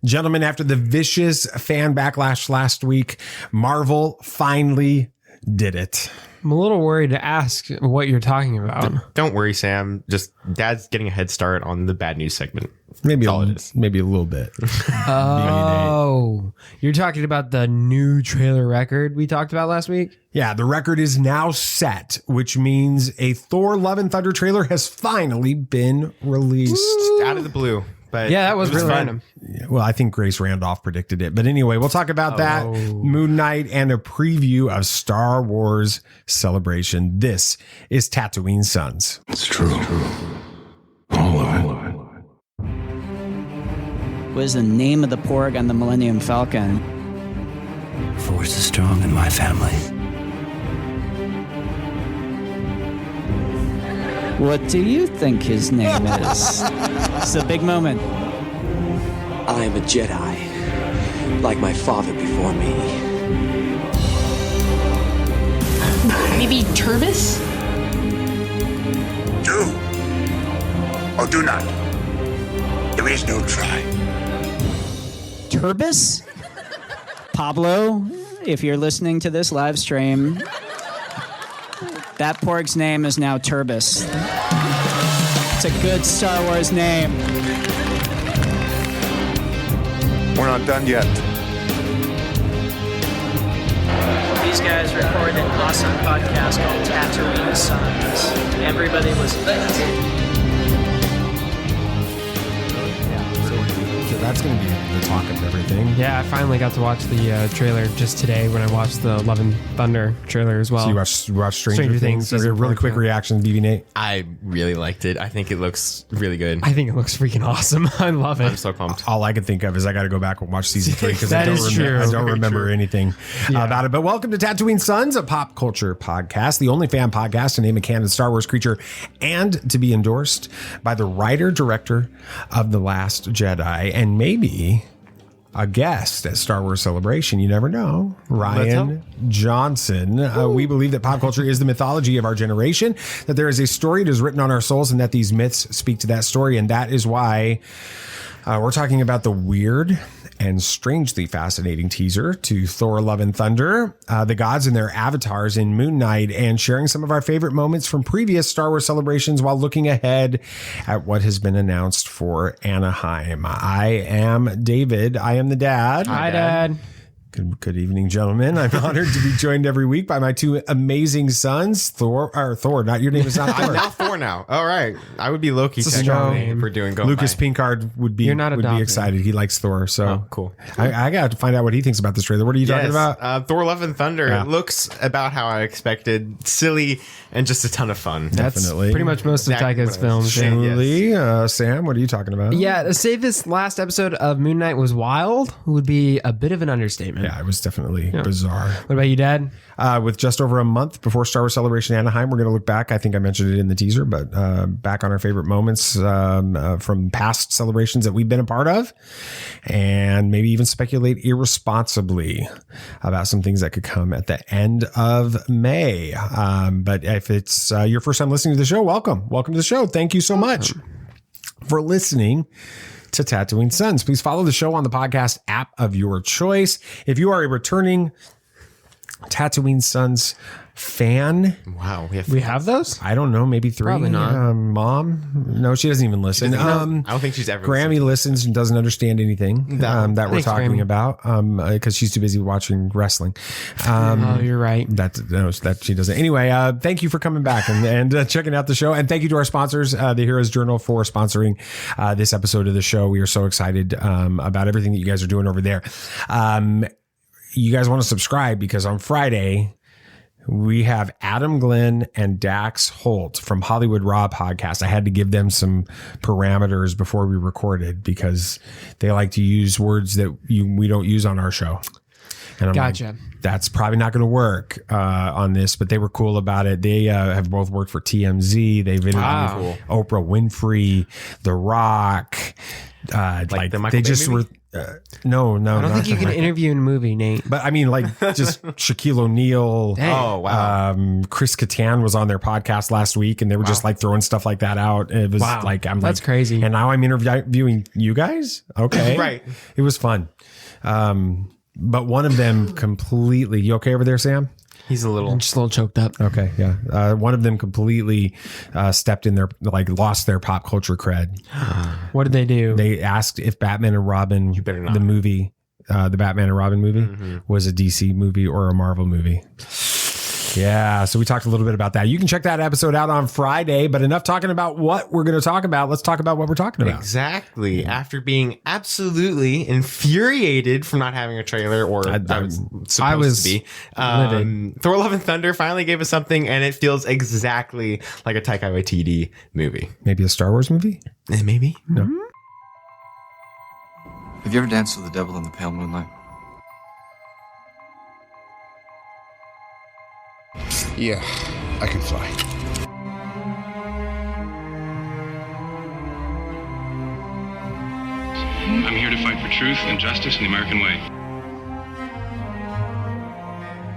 Gentlemen, after the vicious fan backlash last week, Marvel finally did it. I'm a little worried to ask what you're talking about. Don't worry, Sam. Just Dad's getting a head start on the bad news segment. Maybe a little bit. Oh, you're talking about the new trailer record we talked about last week? Yeah, the record is now set, which means a Thor Love and Thunder trailer has finally been released. Out of the blue. But yeah, that was really random. Yeah, well, I think Grace Randolph predicted it. But anyway, we'll talk about that, Moon Knight, and a preview of Star Wars Celebration. This is Tatooine Sons. It's true. All of it. What is the name of the Porg on the Millennium Falcon? Force is strong in my family. What do you think his name is? It's a big moment. I am a Jedi, like my father before me. Maybe Turbis? Do or do not. There is no try. Turbis? Pablo, if you're listening to this live stream, that Porg's name is now Turbis. It's a good Star Wars name. We're not done yet. These guys recorded an awesome podcast called Tatooine Sons. Everybody listen to that. So that's going to be the talk of everything. Yeah, I finally got to watch the trailer just today when I watched the Love and Thunder trailer as well. So you watched Stranger Things. Season A really 4, quick yeah. reaction, BB Nate. I really liked it. I think it looks really good. I think it looks freaking awesome. I love it. I'm so pumped. All I can think of is I got to go back and watch season 3 because I That is true. don't remember anything about it. But welcome to Tatooine Sons, a pop culture podcast, the only fan podcast to name a canon Star Wars creature and to be endorsed by the writer-director of The Last Jedi and maybe a guest at Star Wars Celebration. You never know. Ryan Johnson. We believe that pop culture is the mythology of our generation, that there is a story that is written on our souls and that these myths speak to that story. And that is why we're talking about the weird and strangely fascinating teaser to Thor Love and Thunder, the gods and their avatars in Moon Knight, and sharing some of our favorite moments from previous Star Wars celebrations while looking ahead at what has been announced for Anaheim. I am David. I am the dad. Hi, Dad. Good evening, gentlemen. I'm honored to be joined every week by my two amazing sons, Thor, not your name is not Thor. I'm now Thor now. All right. I would be Loki technically for doing go. Lucas Pinkard would be excited. He likes Thor. So cool. I got to find out what he thinks about this trailer. What are you talking about? Thor Love and Thunder. Yeah. It looks about how I expected. Silly and just a ton of fun. Definitely. Pretty much most of Taika's films. Sam, what are you talking about? Yeah, to say this last episode of Moon Knight was wild would be a bit of an understatement. Yeah, it was definitely bizarre. What about you, Dad? With just over a month before Star Wars Celebration Anaheim, we're going to look back. I think I mentioned it in the teaser, but back on our favorite moments from past celebrations that we've been a part of, and maybe even speculate irresponsibly about some things that could come at the end of May. But if it's your first time listening to the show, welcome. Welcome to the show. Thank you so much for listening to Tatooine Sons. Please follow the show on the podcast app of your choice. If you are a returning Tatooine Sons fan. Wow. We have those? I don't know. Maybe 3. Probably not. Mom? No, she doesn't even listen. I don't think she's ever Grammy listens and doesn't understand anything that we're talking Grammy. about because she's too busy watching wrestling. You're right. That she doesn't. Anyway, thank you for coming back and checking out the show. And thank you to our sponsors, the Heroes Journal, for sponsoring this episode of the show. We are so excited about everything that you guys are doing over there. You guys want to subscribe because on Friday, we have Adam Glenn and Dax Holt from Hollywood Raw podcast. I had to give them some parameters before we recorded because they like to use words that we don't use on our show. And I'm Gotcha. like, that's probably not going to work on this, but they were cool about it. They have both worked for TMZ. They've interviewed Oprah Winfrey, The Rock. Like the Michael they Bay just movie? No, I don't think you can interview in a movie, Nate. But I mean, like, just Shaquille O'Neal. Dang. Oh, wow. Chris Kattan was on their podcast last week, and they were just like throwing stuff like that out. It was like, That's crazy. And now I'm interviewing you guys. Okay, Right. It was fun. But one of them completely. You okay over there, Sam? He's a little. I'm just a little choked up. Okay, yeah. One of them completely stepped in their, like, lost their pop culture cred. What did they do? They asked if Batman and Robin, the movie, the Batman and Robin movie, was a DC movie or a Marvel movie. Yeah, so we talked a little bit about that. You can check that episode out on Friday, but enough talking about what we're going to talk about. Let's talk about what we're talking about. Exactly. After being absolutely infuriated from not having a trailer, or I was supposed to be, Thor: Love and Thunder finally gave us something, and it feels exactly like a Taika Waititi movie. Maybe a Star Wars movie? Maybe. No. Have you ever danced with the devil in the pale moonlight? Yeah, I can fly. I'm here to fight for truth and justice in the American way.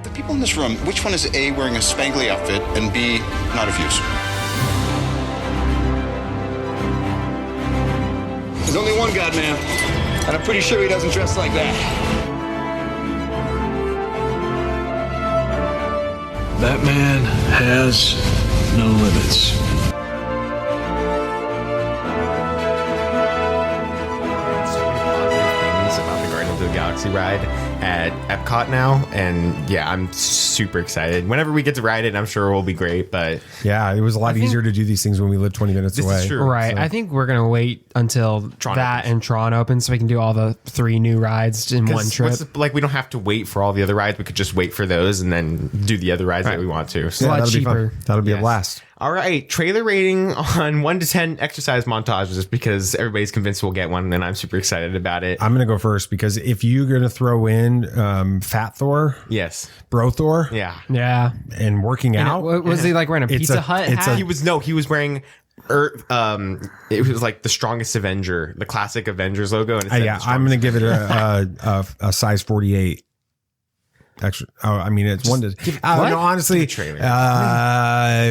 The people in this room, which one is A, wearing a spangly outfit, and B, not of use? There's only one God, man. And I'm pretty sure he doesn't dress like that. Batman has no limits. So many positive things about the Guardians of the Galaxy ride at Epcot now, and yeah, I'm super excited. Whenever we get to ride it, I'm sure it will be great. But yeah, it was a lot easier to do these things when we lived 20 minutes away. This is true. Right. So. I think we're going to wait until Tron that opens. and Tron opens so we can do all the 3 new rides in one trip. Like, we don't have to wait for all the other rides. We could just wait for those and then do the other rides that we want to. It's a lot that'll cheaper. be fun. That'll be a blast. All right, trailer rating on 1 to 10 exercise montages, because everybody's convinced we'll get one, and I'm super excited about it. I'm going to go first, because if you're going to throw in Fat Thor, Yes. Bro Thor, Yeah. and working out, Was he like wearing a Pizza Hut hat? He was wearing it was like the Strongest Avenger, the classic Avengers logo, and it said I'm going to give it a size 48. Extra. Oh, I mean, it's one to. No, honestly,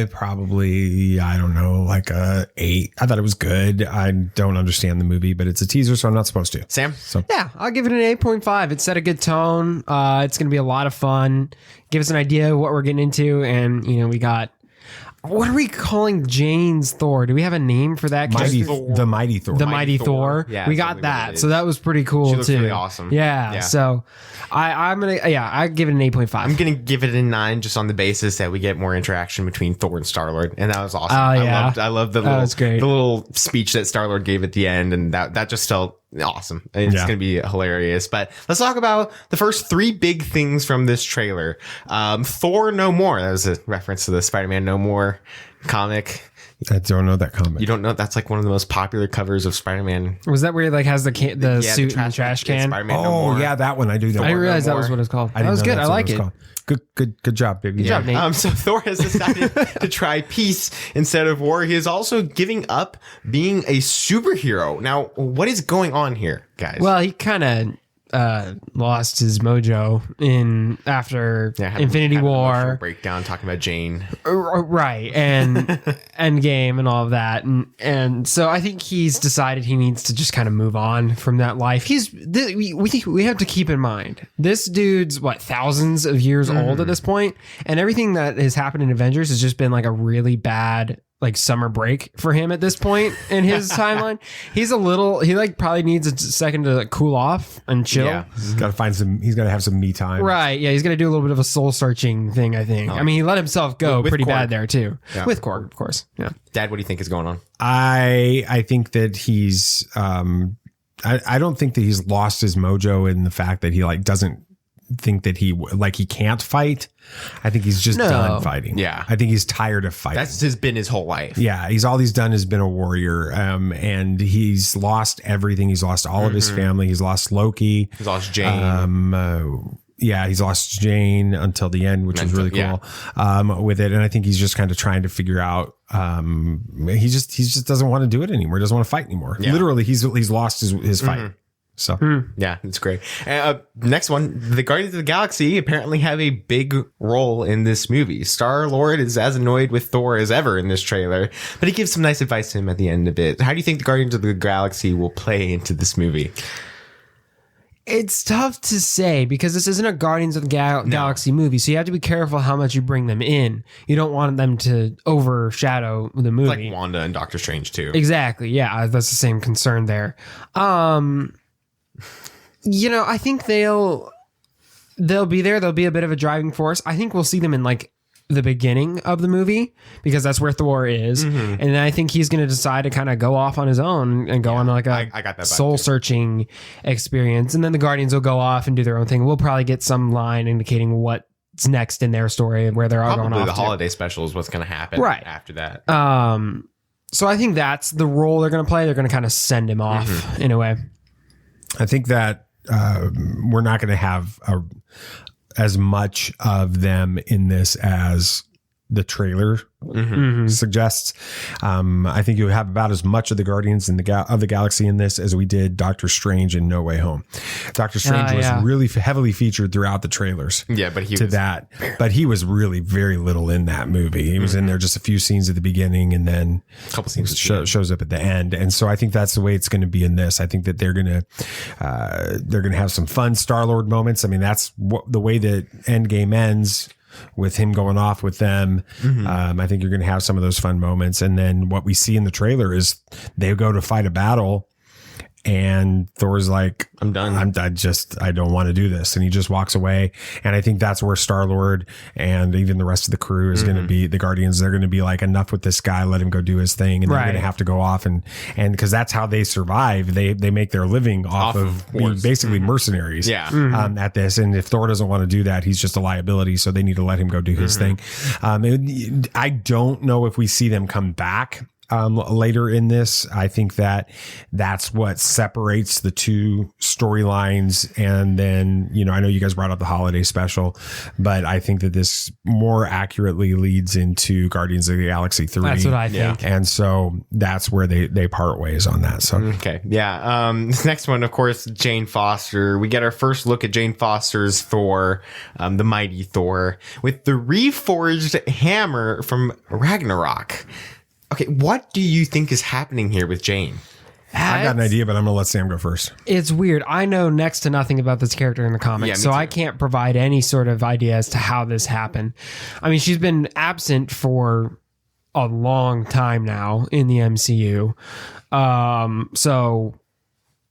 probably, I don't know, like a 8. I thought it was good. I don't understand the movie, but it's a teaser, so I'm not supposed to. Sam? So Yeah, I'll give it an 8.5. It set a good tone. It's going to be a lot of fun. Give us an idea of what we're getting into, and we got. What are we calling Jane's Thor? Do we have a name for that character? the Mighty Thor. The Mighty Thor. Yeah, we that's got really what that. it So is. that was pretty cool She looks too. really awesome. Yeah. Yeah. So I give it an 8.5. I'm going to give it a 9 just on the basis that we get more interaction between Thor and Star-Lord. And that was awesome. Oh, yeah. I loved the That was great. the little speech that Star-Lord gave at the end. And that just felt awesome. It's going to be hilarious. But let's talk about the first 3 big things from this trailer. Thor No More. That was a reference to the Spider-Man No More comic. I don't know that comic. You don't know? That's like one of the most popular covers of Spider-Man. Was that where he like has the suit in the trash can? Spider-Man No Oh, More. yeah, that one. I do know. I didn't realize No that was More. what it's called. I That didn't was know good. that's I what like was it. called. Good job, baby. Good job, Nate. So Thor has decided to try peace instead of war. He is also giving up being a superhero. Now, what is going on here, guys? Well, he kind of lost his mojo after Infinity had an emotional War. breakdown talking about Jane. Right, and Endgame and all of that, and so I think he's decided he needs to just kind of move on from that life. We have to keep in mind this dude's thousands of years old at this point, and everything that has happened in Avengers has just been like a really bad summer break for him at this point in his timeline. He probably needs a second to cool off and chill. Yeah, he's got to have some me time. Right. Yeah. He's going to do a little bit of a soul searching thing, I think. I mean, he let himself go pretty Korg. bad there too. Yeah. With Korg, of course. Yeah. Dad, what do you think is going on? I think that he's I don't think that he's lost his mojo in the fact that he doesn't think that he can't fight. I think he's just done fighting. Yeah. I think he's tired of fighting. That's been his whole life. Yeah, all he's done has been a warrior, and he's lost everything. He's lost all of his family. He's lost Loki. He's lost Jane. He's lost Jane until the end, which was really cool with it. And I think he's just kind of trying to figure out. He just doesn't want to do it anymore. He doesn't want to fight anymore. Yeah. Literally, he's lost his fight. So yeah, it's great. Next one, the Guardians of the Galaxy apparently have a big role in this movie. Star-Lord is as annoyed with Thor as ever in this trailer, but he gives some nice advice to him at the end of it. How do you think the Guardians of the Galaxy will play into this movie? It's tough to say because this isn't a Guardians of the Galaxy movie, so you have to be careful how much you bring them in. You don't want them to overshadow the movie. Like Wanda and Doctor Strange too. Exactly. Yeah, that's the same concern there. I think they'll be there. They'll be a bit of a driving force. I think we'll see them in like the beginning of the movie because that's where Thor is. And then I think he's going to decide to kind of go off on his own and go on like a soul searching experience. And then the Guardians will go off and do their own thing. We'll probably get some line indicating what's next in their story and where they're all going off. The holiday special is what's going to happen after that. So I think that's the role they're going to play. They're going to kind of send him off in a way. I think that we're not going to have as much of them in this as the trailer suggests. I think you have about as much of the Guardians of the Galaxy in this as we did Doctor Strange in No Way Home. Doctor Strange was really heavily featured throughout the trailers. Yeah, but he was really very little in that movie. He was in there just a few scenes at the beginning and then a couple scenes shows up at the end. And so I think that's the way it's going to be in this. I think that they're going to have some fun Star-Lord moments. I mean, that's the way that Endgame ends, with him going off with them. I think you're going to have some of those fun moments. And then what we see in the trailer is they go to fight a battle and Thor's like, I'm done. I don't want to do this. And he just walks away. And I think that's where Star-Lord and even the rest of the crew is going to be, the Guardians, they're going to be like, enough with this guy, let him go do his thing. And they're going to have to go off and because that's how they survive. They make their living off of being basically mercenaries at this. And if Thor doesn't want to do that, he's just a liability. So they need to let him go do his thing. I don't know if we see them come back later in this. I think that's what separates the two storylines. And then, I know you guys brought up the holiday special, but I think that this more accurately leads into Guardians of the Galaxy 3. That's what I think. And so that's where they part ways on that. So, okay. Yeah. This next one, of course, Jane Foster. We get our first look at Jane Foster's Thor, the mighty Thor, with the reforged hammer from Ragnarok. Okay, what do you think is happening here with Jane? I got an idea, but I'm going to let Sam go first. It's weird. I know next to nothing about this character in the comics, so I can't provide any sort of idea as to how this happened. I mean, she's been absent for a long time now in the MCU. So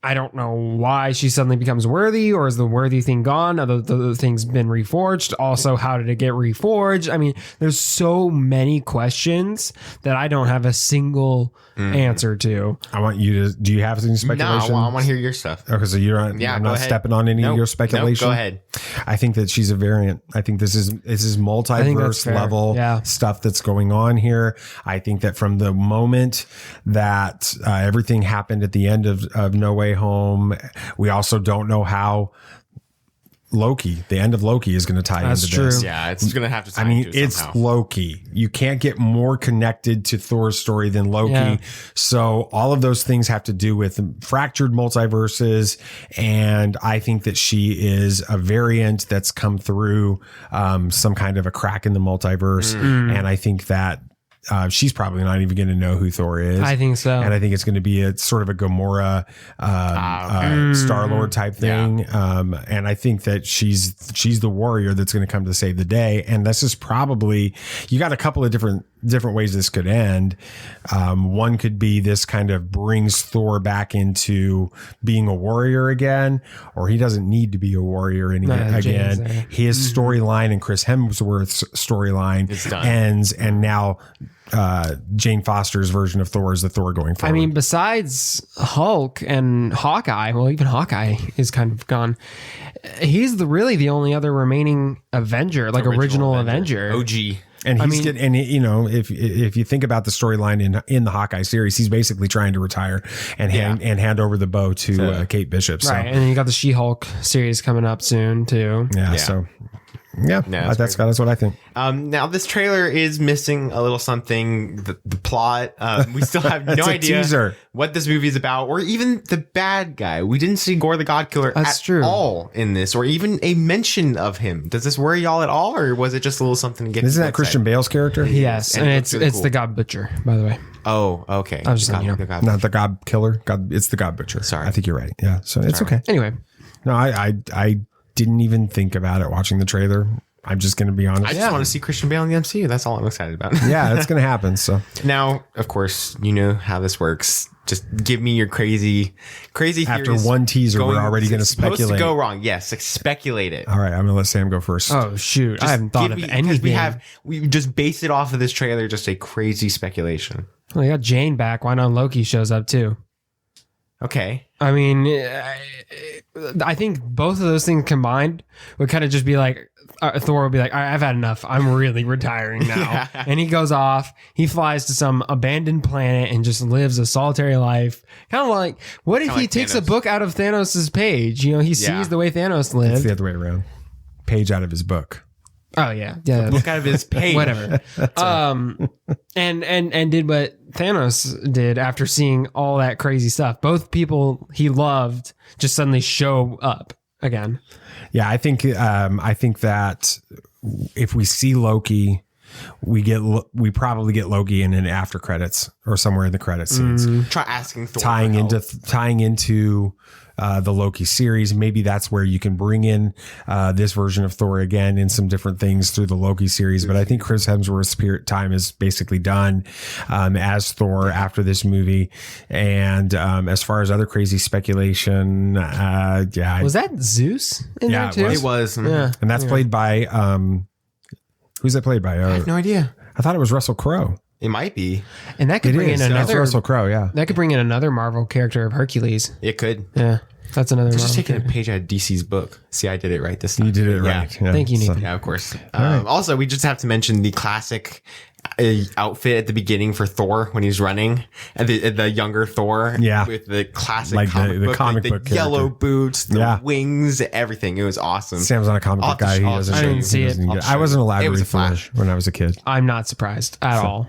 I don't know why she suddenly becomes worthy, or is the worthy thing gone? Are the things been reforged? Also, how did it get reforged? I mean, there's so many questions that I don't have a single answer to. I want you to, do you have any speculation? No, I want to hear your stuff. Okay, so I'm not stepping on any of your speculation. Go ahead. I think that she's a variant. I think this is multiverse level stuff that's going on here. I think that from the moment that everything happened at the end of No Way Home, we also don't know how the end of Loki is going to tie into this. Yeah, it's going to have to tie into it somehow. It's Loki. You can't get more connected to Thor's story than Loki. Yeah. So all of those things have to do with fractured multiverses. And I think that she is a variant that's come through some kind of a crack in the multiverse. And I think that she's probably not even going to know who Thor is. I think so. And I think it's going to be a sort of a Gamora, Star-Lord type thing. Yeah. And I think that she's the warrior that's going to come to save the day. And this is probably, you got a couple of different ways this could end. One could be this kind of brings Thor back into being a warrior again, or he doesn't need to be a warrior again. His storyline and Chris Hemsworth's storyline ends, and now Jane Foster's version of Thor is the Thor going forward. I mean, besides Hulk and Hawkeye, well, even Hawkeye is kind of gone. He's really the only other remaining Avenger, like original Avenger. OG. And if you think about the storyline in the Hawkeye series, he's basically trying to retire and hand over the bow to Kate Bishop. So. Right, and then you got the She-Hulk series coming up soon too. Yeah. So Yeah, No, that's what I think. Now this trailer is missing a little something. The plot. We still have no idea teaser. What this movie is about, or even the bad guy. We didn't see Gore the God Killer all in this, or even a mention of him. Does this worry y'all at all, or was it just a little something to get? Isn't that Christian Bale's character? Yes, and it's really the God Butcher, by the way. Oh, okay. I was just letting you know. Not the God Killer. It's the God Butcher. Sorry, I think you're right. Yeah, so it's okay. Anyway, no, I didn't even think about it watching the trailer. I'm just going to be honest. I just want to see Christian Bale in the MCU. That's all I'm excited about. Yeah, it's going to happen. So now, of course, you know how this works. Just give me your crazy after one teaser, we're already going to speculate. Supposed to go wrong. Yes, speculate it. All right, I'm going to let Sam go first. Oh shoot, I haven't thought of anything. We just based it off of this trailer. Just a crazy speculation. Well, you got Jane back. Why not Loki shows up too? Okay. I mean, I think both of those things combined would kind of just be like, Thor would be like, all right, I've had enough. I'm really retiring now. And he goes off. He flies to some abandoned planet and just lives a solitary life. Kind of like, what if he takes a book out of Thanos' page? You know, he sees the way Thanos lived. It's the other way around. Page out of his book. Oh yeah, yeah. Book out of his page. Whatever. And did what Thanos did after seeing all that crazy stuff. Both people he loved just suddenly show up again. Yeah, I think that if we see Loki, we probably get Loki in an after credits or somewhere in the credit scenes. Try asking Thor tying into the Loki series. Maybe that's where you can bring in this version of Thor again in some different things through the Loki series. But I think Chris Hemsworth's time is basically done as Thor after this movie. And as far as other crazy speculation, was that Zeus in there too? It was. Yeah, and that's played by who's that played by? I have no idea. I thought it was Russell Crowe. It might be. And that could bring in another Russell Crowe. Yeah, that could bring in another Marvel character of Hercules. It could. Yeah. That's another. Just taking a page out of DC's book. See, I did it right this time. You did it right. Yeah. Thank you, Nick. Yeah, of course. Also, we just have to mention the classic outfit at the beginning for Thor when he's running, and the younger Thor. Yeah, with the classic like the comic book, the yellow character. Boots, the wings, everything. It was awesome. Sam's not a comic book guy. I didn't see it. I wasn't allowed to read Flash when I was a kid. I'm not surprised at all.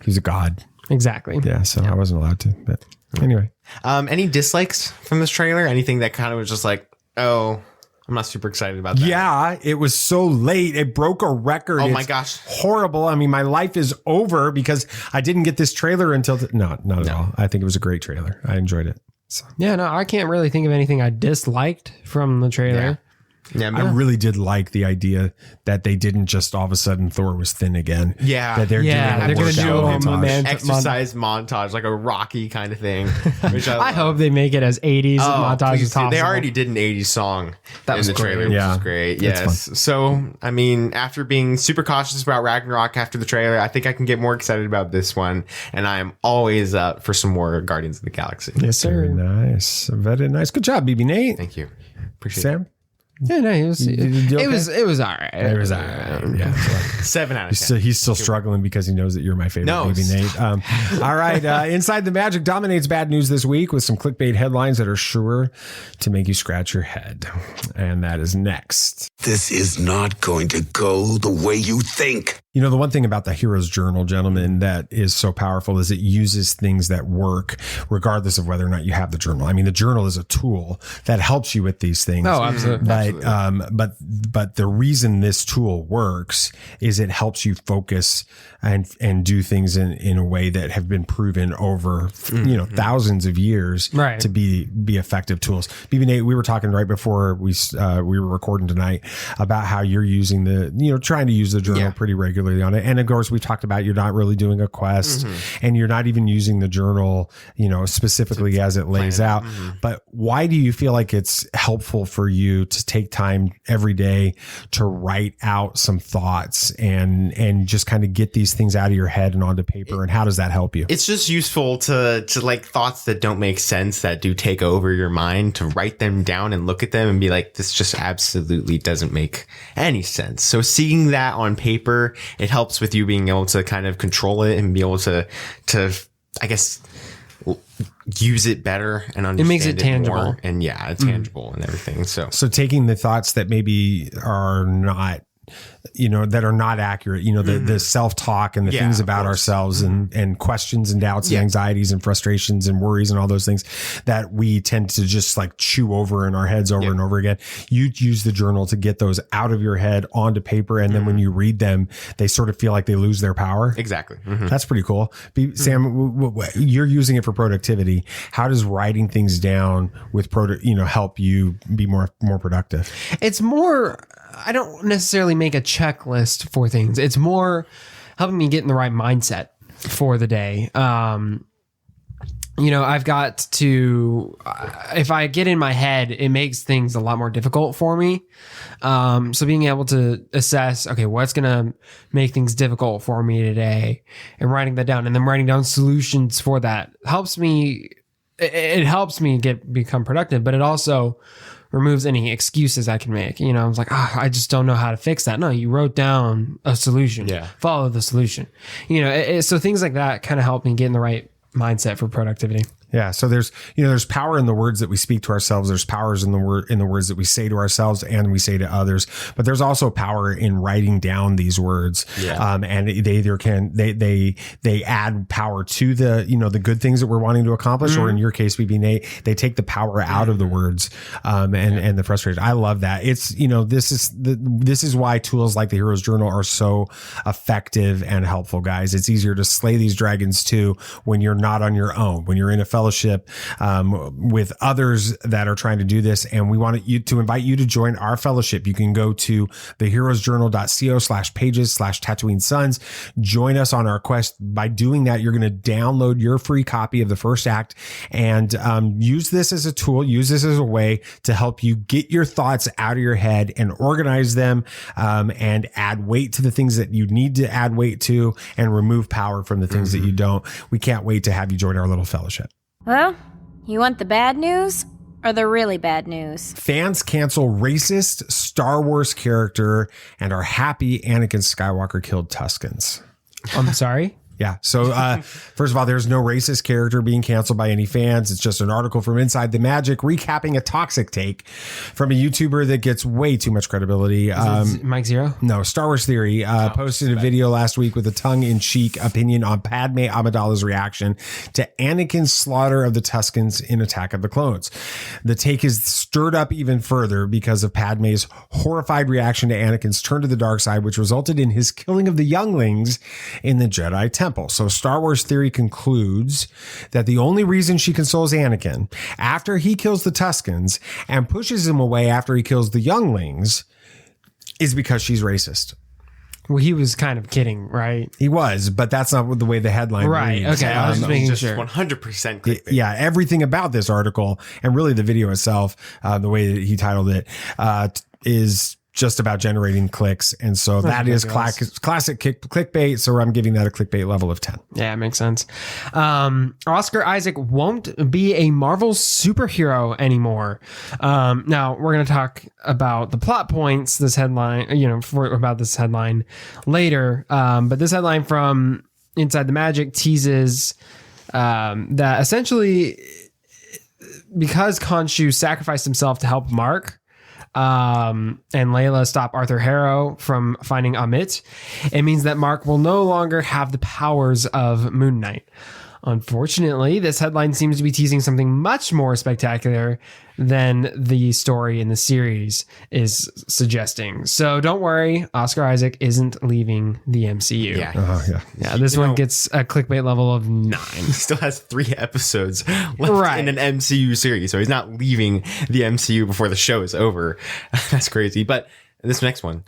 He's a god. Exactly. Yeah, so I wasn't allowed to. But anyway. Any dislikes from this trailer? Anything that kind of was just like, oh, I'm not super excited about that. Yeah, it was so late. It broke a record. Oh my gosh. Horrible. I mean, my life is over because I didn't get this trailer until... not at all. I think it was a great trailer. I enjoyed it. So. Yeah, no, I can't really think of anything I disliked from the trailer. Yeah. Yeah, I really did like the idea that they didn't just all of a sudden Thor was thin again. Yeah. That they're going to do a exercise montage, like a Rocky kind of thing. Which I hope they make it as 80s montage as possible. They already did an 80s song in the trailer, which is great. Yes. So, I mean, after being super cautious about Ragnarok after the trailer, I think I can get more excited about this one. And I am always up for some more Guardians of the Galaxy. Yes, sir. Very nice. Very nice. Good job, BB Nate. Thank you. Appreciate Sam? it. Yeah, no, it was all right. It was all right. Yeah. 7 out of 10. He's still struggling because he knows that you're my favorite, BB Nate. All right. Inside the Magic dominates bad news this week with some clickbait headlines that are sure to make you scratch your head. And that is next. This is not going to go the way you think. You know, the one thing about the Hero's Journal, gentlemen, that is so powerful is it uses things that work regardless of whether or not you have the journal. I mean, the journal is a tool that helps you with these things. Oh, absolutely. But the reason this tool works is it helps you focus and do things in a way that have been proven over, thousands of years to be effective tools. BB Nate, we were talking right before we were recording tonight about how you're using trying to use the journal pretty regularly on it. And of course, we talked about you're not really doing a quest and you're not even using the journal, specifically as it lays out. But why do you feel like it's helpful for you to take time every day to write out some thoughts and just kind of get these things out of your head and onto paper? And how does that help you? It's just useful to like thoughts that don't make sense, that do take over your mind, to write them down and look at them and be like, this just absolutely doesn't make any sense. So seeing that on paper, it helps with you being able to kind of control it and be able to I guess use it better and understand it makes it tangible more. And tangible and everything. So taking the thoughts that maybe are not that are not accurate, the self-talk and the things about ourselves and questions and doubts and anxieties and frustrations and worries and all those things that we tend to just like chew over in our heads over and over again. You use the journal to get those out of your head onto paper. And then when you read them, they sort of feel like they lose their power. Exactly. That's pretty cool. Sam, you're using it for productivity. How does writing things down with help you be more productive? It's more, I don't necessarily make a checklist for things. It's more helping me get in the right mindset for the day. I've got to, if I get in my head, it makes things a lot more difficult for me. So being able to assess, okay, what's going to make things difficult for me today, and writing that down and then writing down solutions for that helps me. It helps me become productive, but it also removes any excuses I can make. I was like, I just don't know how to fix that. No, you wrote down a solution. Yeah. Follow the solution. So things like that kind of help me get in the right mindset for productivity. Yeah. So there's power in the words that we speak to ourselves. There's powers in the words that we say to ourselves and we say to others, but there's also power in writing down these words. Yeah. And they either they add power to the good things that we're wanting to accomplish, or in your case, they take the power out of the words, and the frustration. I love that. It's, this is why tools like the Hero's Journal are so effective and helpful, guys. It's easier to slay these dragons too when you're not on your own, when you're in a fellowship with others that are trying to do this. And we want to invite you to join our fellowship. You can go to theheroesjournal.co/pages/Tatooine Sons. Join us on our quest. By doing that, you're going to download your free copy of the first act and use this as a tool. Use this as a way to help you get your thoughts out of your head and organize them, and add weight to the things that you need to add weight to, and remove power from the things that you don't. We can't wait to have you join our little fellowship. Well, you want the bad news or the really bad news? Fans cancel racist Star Wars character and are happy Anakin Skywalker killed Tuskens. I'm sorry? Yeah. So, first of all, there's no racist character being canceled by any fans. It's just an article from Inside the Magic recapping a toxic take from a YouTuber that gets way too much credibility. Mike Zero? No, Star Wars Theory posted a video last week with a tongue-in-cheek opinion on Padme Amidala's reaction to Anakin's slaughter of the Tuskens in Attack of the Clones. The take is stirred up even further because of Padme's horrified reaction to Anakin's turn to the dark side, which resulted in his killing of the younglings in the Jedi Temple. So Star Wars Theory concludes that the only reason she consoles Anakin after he kills the Tuskens and pushes him away after he kills the younglings is because she's racist. Well, he was kind of kidding, right? He was, but that's not the way the headline reads. Okay, I was just making sure. 100% clickbait. Yeah, everything about this article and really the video itself, the way that he titled it, is just about generating clicks. And so that is classic clickbait. So I'm giving that a clickbait level of 10. Yeah, it makes sense. Oscar Isaac won't be a Marvel superhero anymore. Now we're going to talk about the plot points, this headline, about this headline later. But this headline from Inside the Magic teases that essentially because Khonshu sacrificed himself to help Mark, and Layla stop Arthur Harrow from finding Amit, it means that Mark will no longer have the powers of Moon Knight. Unfortunately, this headline seems to be teasing something much more spectacular than the story in the series is suggesting. So don't worry, Oscar Isaac isn't leaving the MCU. Yeah, this one gets a clickbait level of 9. He still has 3 episodes left in an MCU series, so he's not leaving the MCU before the show is over. That's crazy. But this next one,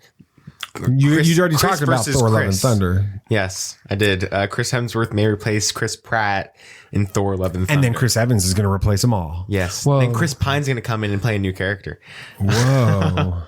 you already talked about Thor: Love and Thunder. Yes, I did. Chris Hemsworth may replace Chris Pratt in Thor: Love and Thunder. And then Chris Evans is going to replace them all. Yes. Whoa. Then Chris Pine's going to come in and play a new character. Whoa.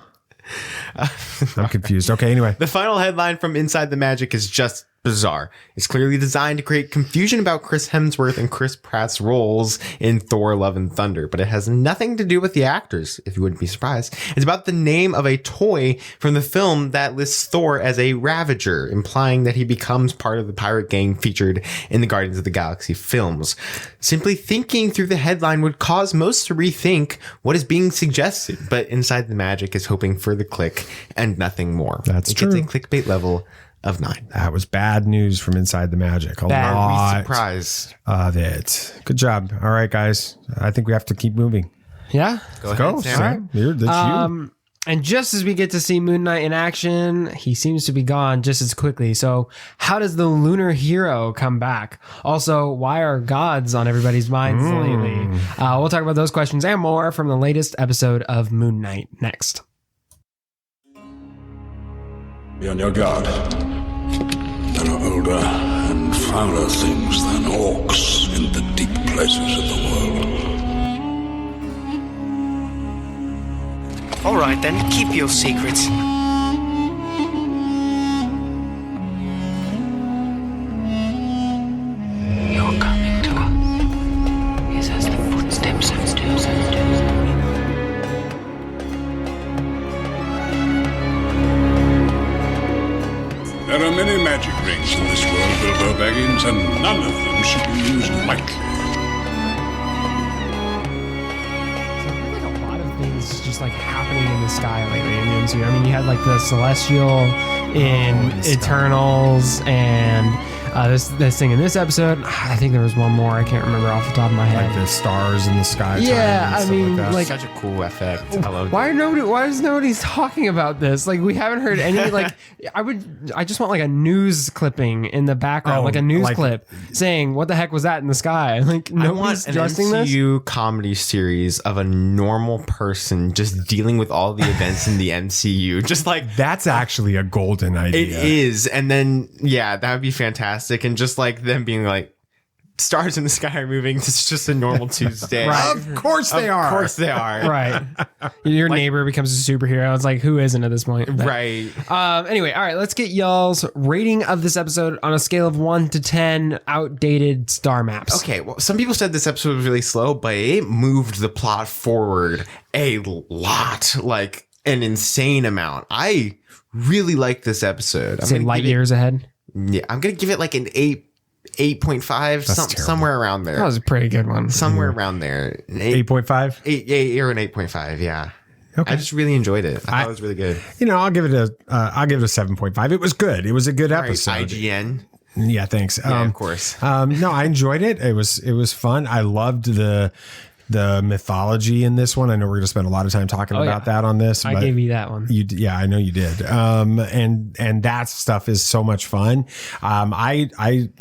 I'm confused. Okay, anyway. The final headline from Inside the Magic is just bizarre. It's clearly designed to create confusion about Chris Hemsworth and Chris Pratt's roles in Thor: Love and Thunder, but it has nothing to do with the actors, if you wouldn't be surprised. It's about the name of a toy from the film that lists Thor as a Ravager, implying that he becomes part of the pirate gang featured in the Guardians of the Galaxy films. Simply thinking through the headline would cause most to rethink what is being suggested, but Inside the Magic is hoping for the click and nothing more. That's true. It's a clickbait level of 9. That was bad news from Inside the Magic. A lot surprised of it. Good job. All right, guys. I think we have to keep moving. Yeah. Go, Sam. That's you. And just as we get to see Moon Knight in action, he seems to be gone just as quickly. So how does the lunar hero come back? Also, why are gods on everybody's minds lately? We'll talk about those questions and more from the latest episode of Moon Knight next. Be on your guard. There are older and fouler things than orcs in the deep places of the world. All right, then, keep your secrets. You're coming to us. Yes, as the footsteps of steps. There are many magic rings in this world, Bilbo Baggins, and none of them should be used lightly. Just like happening in the sky lately in the MCU. I mean, you had like the Celestial in Eternals and this thing in this episode. I think there was one more. I can't remember off the top of my head. Like the stars in the sky. Yeah, I mean, like such a cool effect. I love why is nobody talking about this? Like, we haven't heard any. Like, I just want like a news clipping in the background, like a news clip saying what the heck was that in the sky? Like, nobody's addressing this. I want an MCU comedy series of a normal person just dealing with all the events in the MCU. Just like that's actually a golden idea. It is, and then that would be fantastic. And just like them being like, stars in the sky are moving. It's just a normal Tuesday. Right. Of course they are. Of course they are. Right. Your neighbor becomes a superhero. It's like, who isn't at this point? But, right. Anyway, all right. Let's get y'all's rating of this episode on a scale of 1 to 10 outdated star maps. Okay. Well, some people said this episode was really slow, but it moved the plot forward a lot, like an insane amount. I really like this episode. Say light years ahead. Yeah, I'm gonna give it like an 8.5, somewhere around there. That was a pretty good one. Somewhere around there. 8.5? 8 or an 8.5, yeah. Okay. I just really enjoed it. I thought it was really good. I'll give it a 7.5. It was good. It was a good episode. Right, IGN. Yeah, thanks. Yeah, of course. No, I enjoyed it. It was fun. I loved the mythology in this one. I know we're going to spend a lot of time talking about that on this. I gave you that one. I know you did. And that stuff is so much fun. I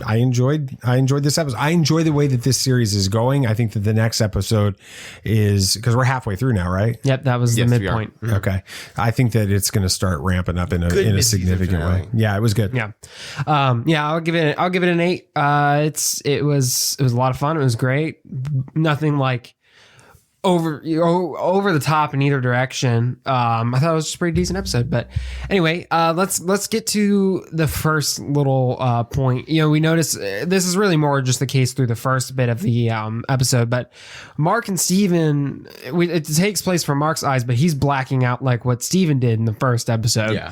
enjoyed this episode. I enjoy the way that this series is going. I think that the next episode is, because we're halfway through now, right? Yep, that was the midpoint. Mm-hmm. Okay, I think that it's going to start ramping up in a significant way. Yeah, it was good. Yeah, I'll give it an 8. It was a lot of fun. It was great. Nothing like over the top in either direction. I thought it was just a pretty decent episode. But anyway, let's get to the first little point. We notice this is really more just the case through the first bit of the episode. But Mark and Steven, it takes place from Mark's eyes, but he's blacking out like what Steven did in the first episode. Yeah.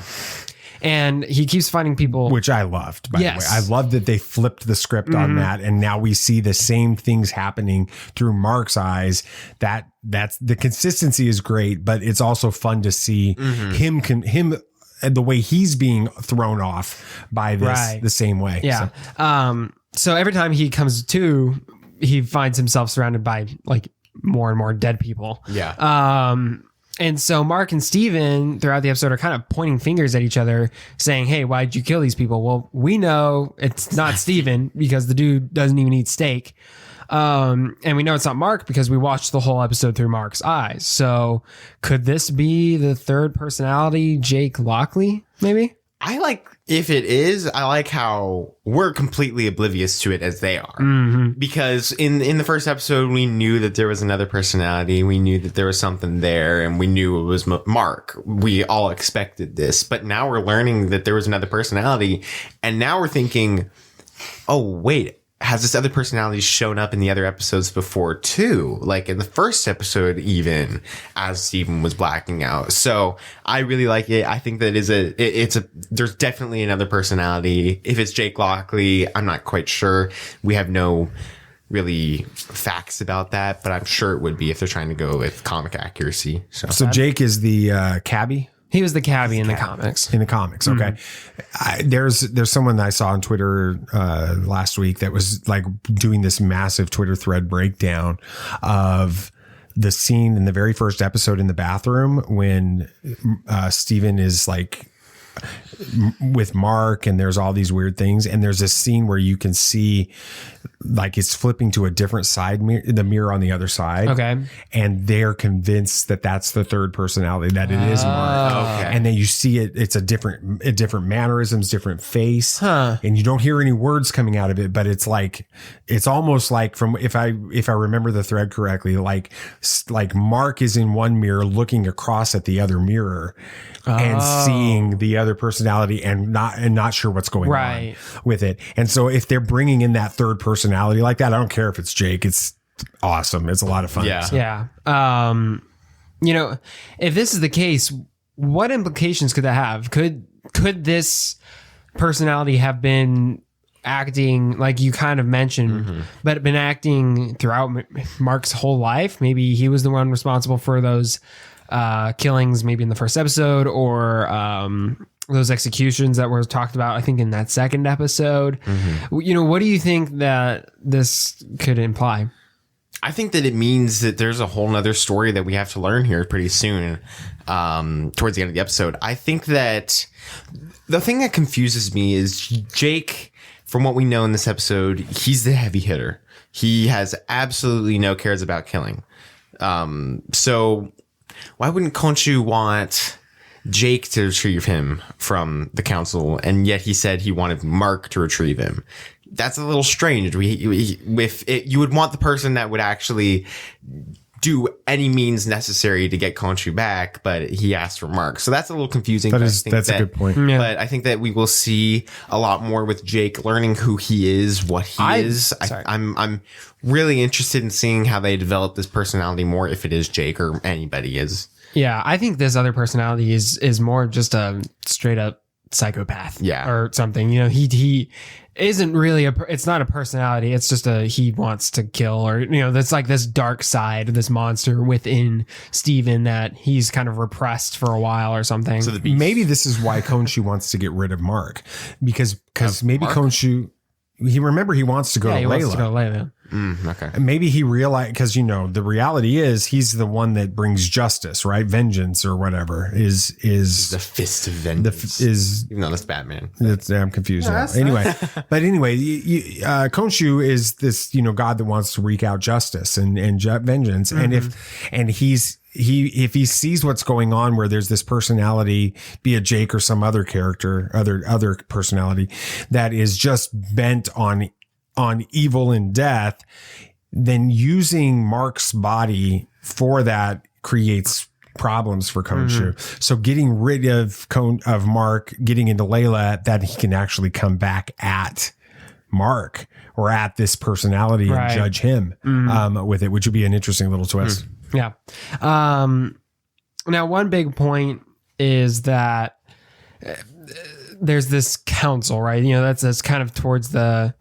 And he keeps finding people, which I loved, by the way. I loved that they flipped the script on that, and now we see the same things happening through Mark's eyes. That's the consistency is great, but it's also fun to see him and the way he's being thrown off by this the same way. Yeah. So every time he comes to, he finds himself surrounded by like more and more dead people. Yeah. And so Mark and Steven throughout the episode are kind of pointing fingers at each other saying, hey, why'd you kill these people? Well, we know it's not Steven because the dude doesn't even eat steak. And we know it's not Mark because we watched the whole episode through Mark's eyes. So could this be the third personality, Jake Lockley, maybe? I like if it is, I like how we're completely oblivious to it as they are. Because in the first episode, we knew that there was another personality. We knew that there was something there, and we knew it was Mark. We all expected this, but now we're learning that there was another personality, and now we're thinking, oh, wait, has this other personality shown up in the other episodes before too? Like in the first episode, even as Steven was blacking out. So I really like it. I think that there's definitely another personality. If it's Jake Lockley, I'm not quite sure. We have no really facts about that, but I'm sure it would be if they're trying to go with comic accuracy. So Jake is the cabbie? He was the cabbie in the comics. In the comics, okay. There's someone that I saw on Twitter last week that was like doing this massive Twitter thread breakdown of the scene in the very first episode in the bathroom when Steven is like with Mark and there's all these weird things, and there's this scene where you can see like it's flipping to a different side mirror, the mirror on the other side. Okay. And they're convinced that that's the third personality, that it is Mark. Okay. And then you see it, it's a different mannerisms, different face. And you don't hear any words coming out of it, but it's like, it's almost like from, if I remember the thread correctly, like Mark is in one mirror looking across at the other mirror and seeing the other personality and not sure what's going on with it. And so if they're bringing in that third personality like that, I don't care if it's Jake, it's awesome. It's a lot of fun. Yeah. So. Yeah. You know, if this is the case, what implications could that have? Could this personality have been acting like you kind of mentioned, but been acting throughout Mark's whole life? Maybe he was the one responsible for those killings, maybe in the first episode, or those executions that were talked about, I think, in that second episode. You know, what do you think that this could imply? I think that it means that there's a whole nother story that we have to learn here pretty soon, towards the end of the episode. I think that the thing that confuses me is Jake, from what we know in this episode, he's the heavy hitter. He has absolutely no cares about killing. So why wouldn't Khonshu want Jake to retrieve him from the council, and yet he said he wanted Mark to retrieve him? That's a little strange. You would want the person that would actually do any means necessary to get Khonshu back, but he asked for Mark. So that's a little confusing. That's a good point. Yeah. But I think that we will see a lot more with Jake learning who he is, what he is. I'm really interested in seeing how they develop this personality more, if it is Jake or anybody is. Yeah, I think this other personality is more just a straight up psychopath, or something. You know, he isn't really it's not a personality. It's just he wants to kill, or, you know, that's like this dark side, this monster within Steven that he's kind of repressed for a while or something. So maybe this is why Khonshu wants to get rid of Mark, because maybe Mark? Khonshu, he wants to go to Layla. Wants to go to Layla. Okay. Maybe he realized, because, you know, the reality is he's the one that brings justice, right? Vengeance or whatever is the fist of vengeance. Even though that's Batman. I'm confused now. Anyway, Khonshu is this, you know, god that wants to wreak out justice and vengeance. And if he sees what's going on, where there's this personality, be it Jake or some other character, other personality that is just bent on evil and death, then using Mark's body for that creates problems for Khonshu. So getting rid of Mark, getting into Layla, that he can actually come back at Mark or at this personality and judge him with it, which would be an interesting little twist. Yeah. Now, one big point is that there's this council, right? You know, that's kind of towards the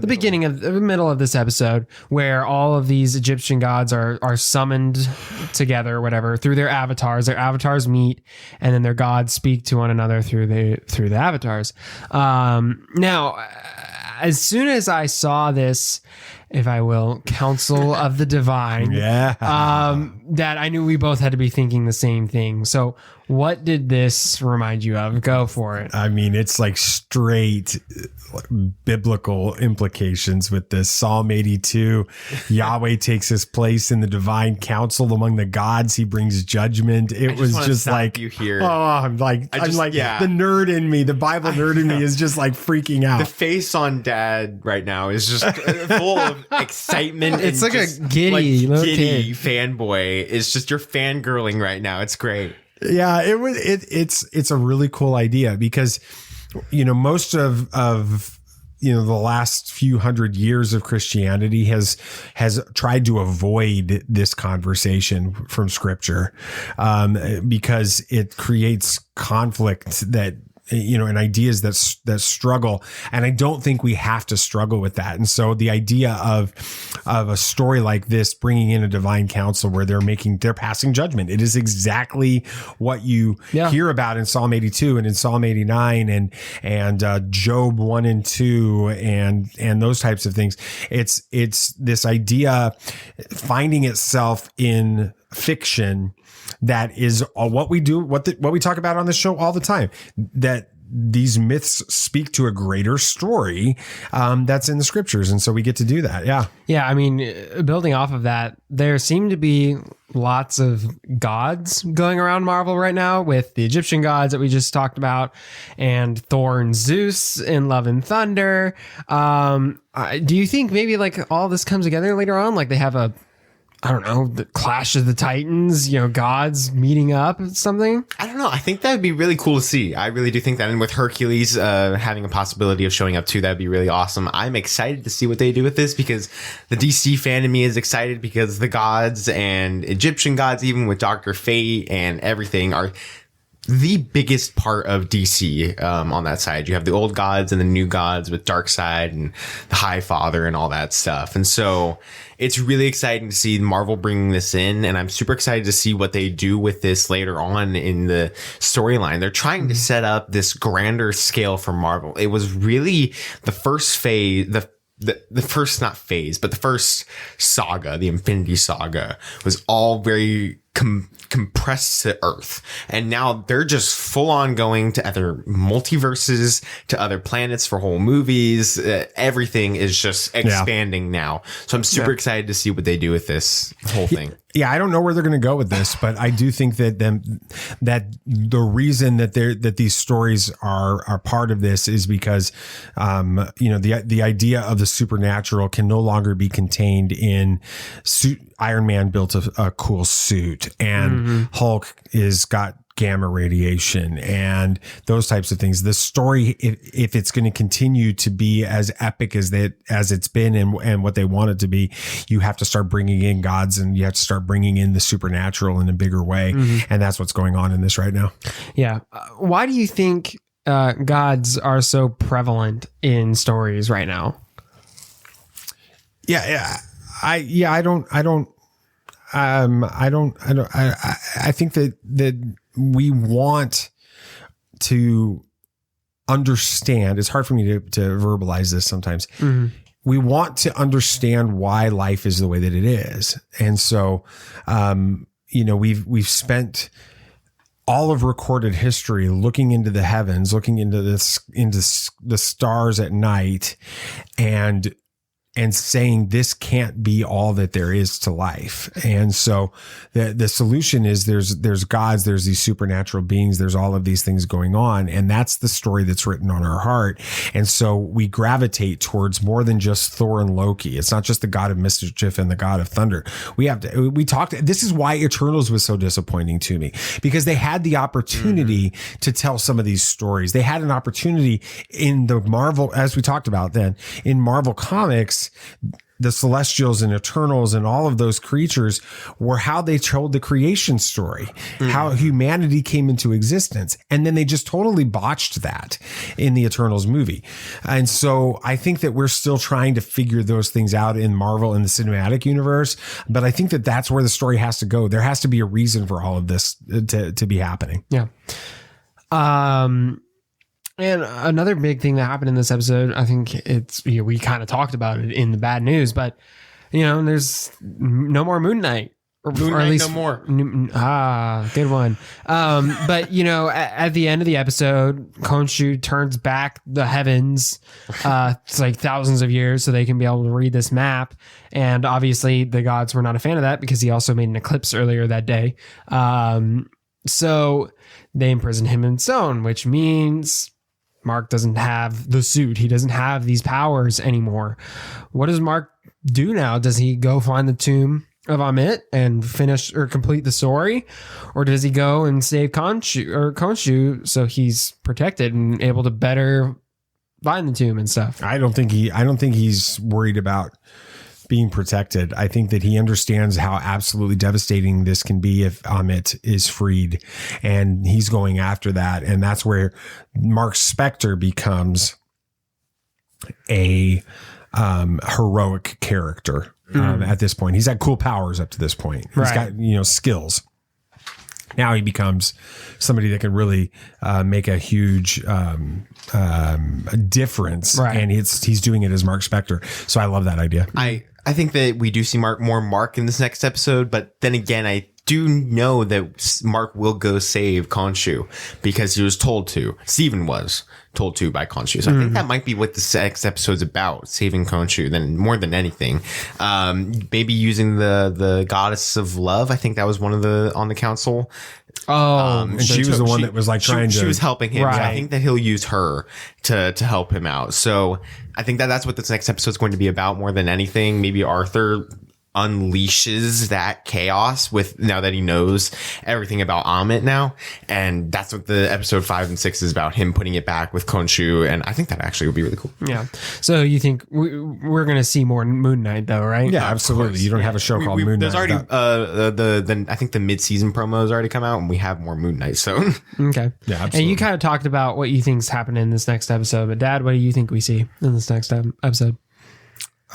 beginning of the middle of this episode, where all of these Egyptian gods are summoned together, whatever, through their avatars. Their avatars meet, and then their gods speak to one another through the avatars. Now, as soon as I saw this, if I will, council of the divine. Yeah. That I knew we both had to be thinking the same thing. So what did this remind you of? Go for it. I mean, it's like straight biblical implications with this. Psalm 82, Yahweh takes his place in the divine council among the gods. He brings judgment. It was just like, you here. Oh, I'm like the nerd in me, the Bible nerd in me is just like freaking out. The face on Dad right now is just full of excitement. It's like just, a giddy fanboy. It's just you're fangirling right now. It's great. Yeah, it's a really cool idea because, most of the last few hundred years of Christianity has tried to avoid this conversation from Scripture, because it creates conflict and ideas that struggle. And I don't think we have to struggle with that. And so the idea of a story like this, bringing in a divine council where they're passing judgment. It is exactly what you hear about in Psalm 82 and in Psalm 89 and Job 1 and 2 and those types of things. It's this idea finding itself in fiction that is what we do, what we talk about on the show all the time, that these myths speak to a greater story that's in the scriptures. And so we get to do that. Yeah. Yeah. I mean, building off of that, there seem to be lots of gods going around Marvel right now, with the Egyptian gods that we just talked about and Thor and Zeus in Love and Thunder. Do you think maybe like all this comes together later on? Like they have the Clash of the Titans, gods meeting up or something? I don't know. I think that would be really cool to see. I really do think that. And with Hercules having a possibility of showing up too, that'd be really awesome. I'm excited to see what they do with this because the DC fan in me is excited because the gods and Egyptian gods, even with Dr. Fate and everything, are the biggest part of DC on that side. You have the old gods and the new gods with Darkseid and the High Father and all that stuff. And so it's really exciting to see Marvel bringing this in, and I'm super excited to see what they do with this later on in the storyline. They're trying to set up this grander scale for Marvel. It was really the first phase, the first, not phase, but the first saga, the Infinity Saga, was all very compressed to Earth. And now they're just full on going to other multiverses, to other planets for whole movies. Everything is just expanding now. So I'm super excited to see what they do with this whole thing. Yeah, I don't know where they're going to go with this, but I do think that the reason that these stories are part of this is because the idea of the supernatural can no longer be contained in Iron Man built a cool suit, and Hulk is got gamma radiation and those types of things. The story, if it's going to continue to be as epic as it's been and what they want it to be, you have to start bringing in gods and you have to start bringing in the supernatural in a bigger way. And that's what's going on in this right now. Yeah. Why do you think gods are so prevalent in stories right now? I think that we want to understand. It's hard for me to verbalize this sometimes. We want to understand why life is the way that it is. And so, we've spent all of recorded history looking into the heavens, looking into the stars at night, and saying this can't be all that there is to life. And so the solution is there's gods, there's these supernatural beings, there's all of these things going on. And that's the story that's written on our heart. And so we gravitate towards more than just Thor and Loki. It's not just the god of mischief and the god of thunder. This is why Eternals was so disappointing to me, because they had the opportunity to tell some of these stories. They had an opportunity in the Marvel, as we talked about then, in Marvel Comics. The Celestials and Eternals and all of those creatures were how they told the creation story, how humanity came into existence. And then they just totally botched that in the Eternals movie. And so I think that we're still trying to figure those things out in Marvel and the cinematic universe. But I think that that's where the story has to go. There has to be a reason for all of this to be happening. Yeah. And another big thing that happened in this episode, I think we kind of talked about it in the bad news, but there's no more Moon Knight. Or at least no more. Good one. But at the end of the episode, Khonshu turns back the heavens. It's like thousands of years, so they can be able to read this map. And obviously, the gods were not a fan of that because he also made an eclipse earlier that day. So they imprison him in stone, which means Mark doesn't have the suit. He doesn't have these powers anymore. What does Mark do now? Does he go find the tomb of Amit and finish or complete the story, or does he go and save Khonshu so he's protected and able to better find the tomb and stuff? I don't think he's worried about being protected. I think that he understands how absolutely devastating this can be if Amit is freed, and he's going after that. And that's where Mark Spector becomes a heroic character. At this point, he's had cool powers up to this point. He's got skills. Now he becomes somebody that can really make a huge difference, and he's doing it as Mark Spector. So I love that idea. I think that we do see more Mark in this next episode, but then again, I do know that Mark will go save Khonshu because he was told to. Stephen was told to by Khonshu. So I think that might be what the next episode's about, saving Khonshu, more than anything. Maybe using the goddess of love. I think that was one of on the council. And she was the one that was she was helping him. Right. So I think that he'll use her to help him out. So I think that's what this next episode is going to be about more than anything. Maybe Arthur unleashes that chaos now that he knows everything about Amit now, and that's what the episode 5 and 6 is about, him putting it back with Khonshu, and I think that actually would be really cool. Yeah. So you think we're going to see more Moon Knight though, right? Yeah, absolutely. You don't have a show called Moon Knight. There's already I think the mid-season promo has already come out, and we have more Moon Knight. So okay, yeah, absolutely. And you kind of talked about what you think's happening in this next episode, but Dad, what do you think we see in this next episode?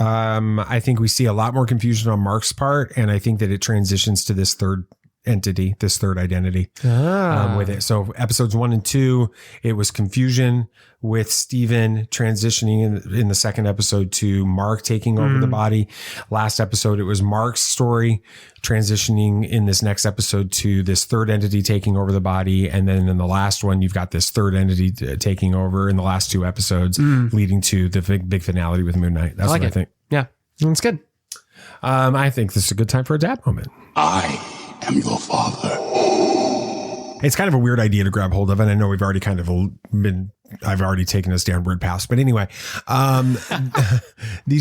I think we see a lot more confusion on Mark's part, and I think that it transitions to this third entity, this third identity with it. So episodes 1 and 2, it was confusion with Stephen transitioning in the second episode to Mark taking over the body. Last episode, it was Mark's story transitioning in this next episode to this third entity taking over the body. And then in the last one, you've got this third entity taking over in the last 2 episodes, leading to the big finale with Moon Knight. That's what I think. Yeah, that's good. I think this is a good time for a dad moment. I am your father. It's kind of a weird idea to grab hold of, and I know we've already kind of I've already taken us down weird paths, but anyway, the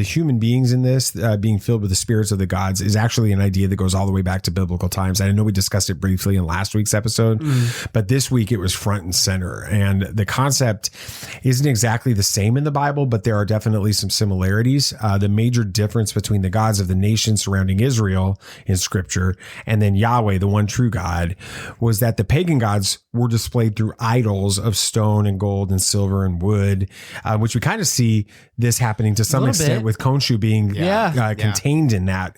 human beings in this being filled with the spirits of the gods is actually an idea that goes all the way back to biblical times. I know we discussed it briefly in last week's episode, but this week it was front and center, and the concept isn't exactly the same in the Bible, but there are definitely some similarities. The major difference between the gods of the nation surrounding Israel in scripture and then Yahweh, the one true God, was that the pagan gods were displayed through idols of stone and gold and silver and wood, which we kind of see this happening to some extent with Khonshu being contained in that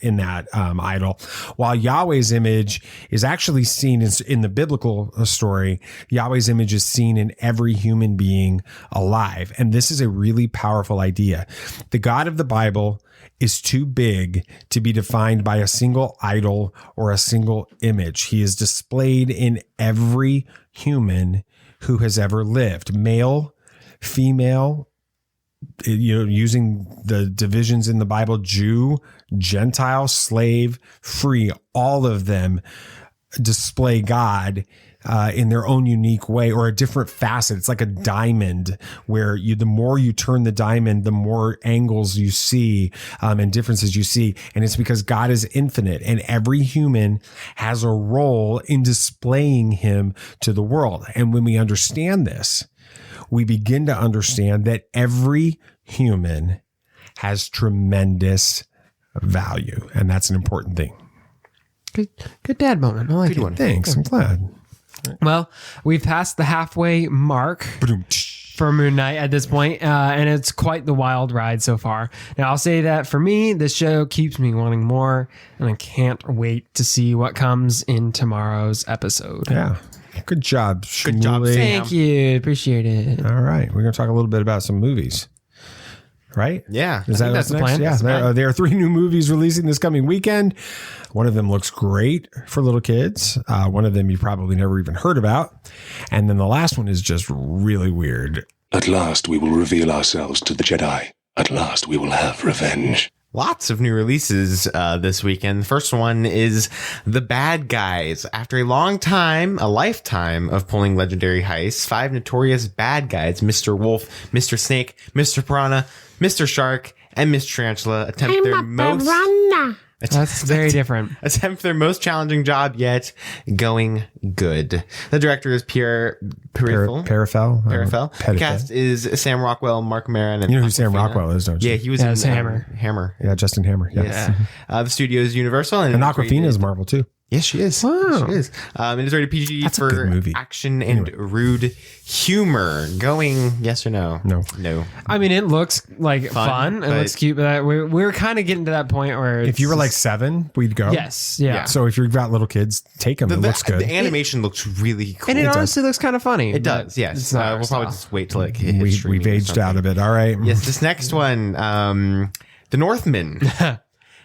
idol, while Yahweh's image is actually seen in the biblical story. Yahweh's image is seen in every human being alive, and this is a really powerful idea. The God of the Bible is too big to be defined by a single idol or a single image. He is displayed in every human who has ever lived, male, female, using the divisions in the Bible, Jew, Gentile, slave, free, all of them display God in their own unique way, or a different facet. It's like a diamond where the more you turn the diamond, the more angles you see and differences you see. And it's because God is infinite, and every human has a role in displaying him to the world. And when we understand this, we begin to understand that every human has tremendous value. And that's an important thing. Good dad moment. I like it. Thanks. I'm glad. Well, we've passed the halfway mark for Moon Knight at this point, and it's quite the wild ride so far. Now, I'll say that for me, this show keeps me wanting more, and I can't wait to see what comes in tomorrow's episode. Yeah. Good job. Good job, Shmuley. Thank you. Appreciate it. All right. We're going to talk a little bit about some movies. Right? Yeah. Is that that's the plan. Yeah. There are 3 new movies releasing this coming weekend. One of them looks great for little kids. One of them you probably never even heard about. And then the last one is just really weird. At last we will reveal ourselves to the Jedi. At last we will have revenge. Lots of new releases this weekend. The first one is The Bad Guys. After a long time, a lifetime of pulling legendary heists, 5 notorious bad guys, Mr. Wolf, Mr. Snake, Mr. Piranha, Mr. Shark, and Miss Tarantula attempt That's very different. Attempt their most challenging job yet, going good. The director is Pierre Perifel. The cast is Sam Rockwell, Mark Maron, and you know who Sam Rockwell is, don't you? Yeah, he was in Hammer. Yeah, Justin Hammer. Yes. The studio is Universal, and Awkwafina is Marvel too. Yes, she is. Wow. She is. It is rated PG That's a for good movie. action and rude humor. Going yes or no? No. I mean, it looks like fun. It looks cute, but we're kind of getting to that point where If you were like 7, we'd go. Yes, yeah. So if you've got little kids, take them. It looks good. The animation looks really cool. And it honestly looks kind of funny. It does, yes. It's not we'll probably just wait till it hits We've streaming or aged something. out of it. All right. Yes, this next one, The Northman.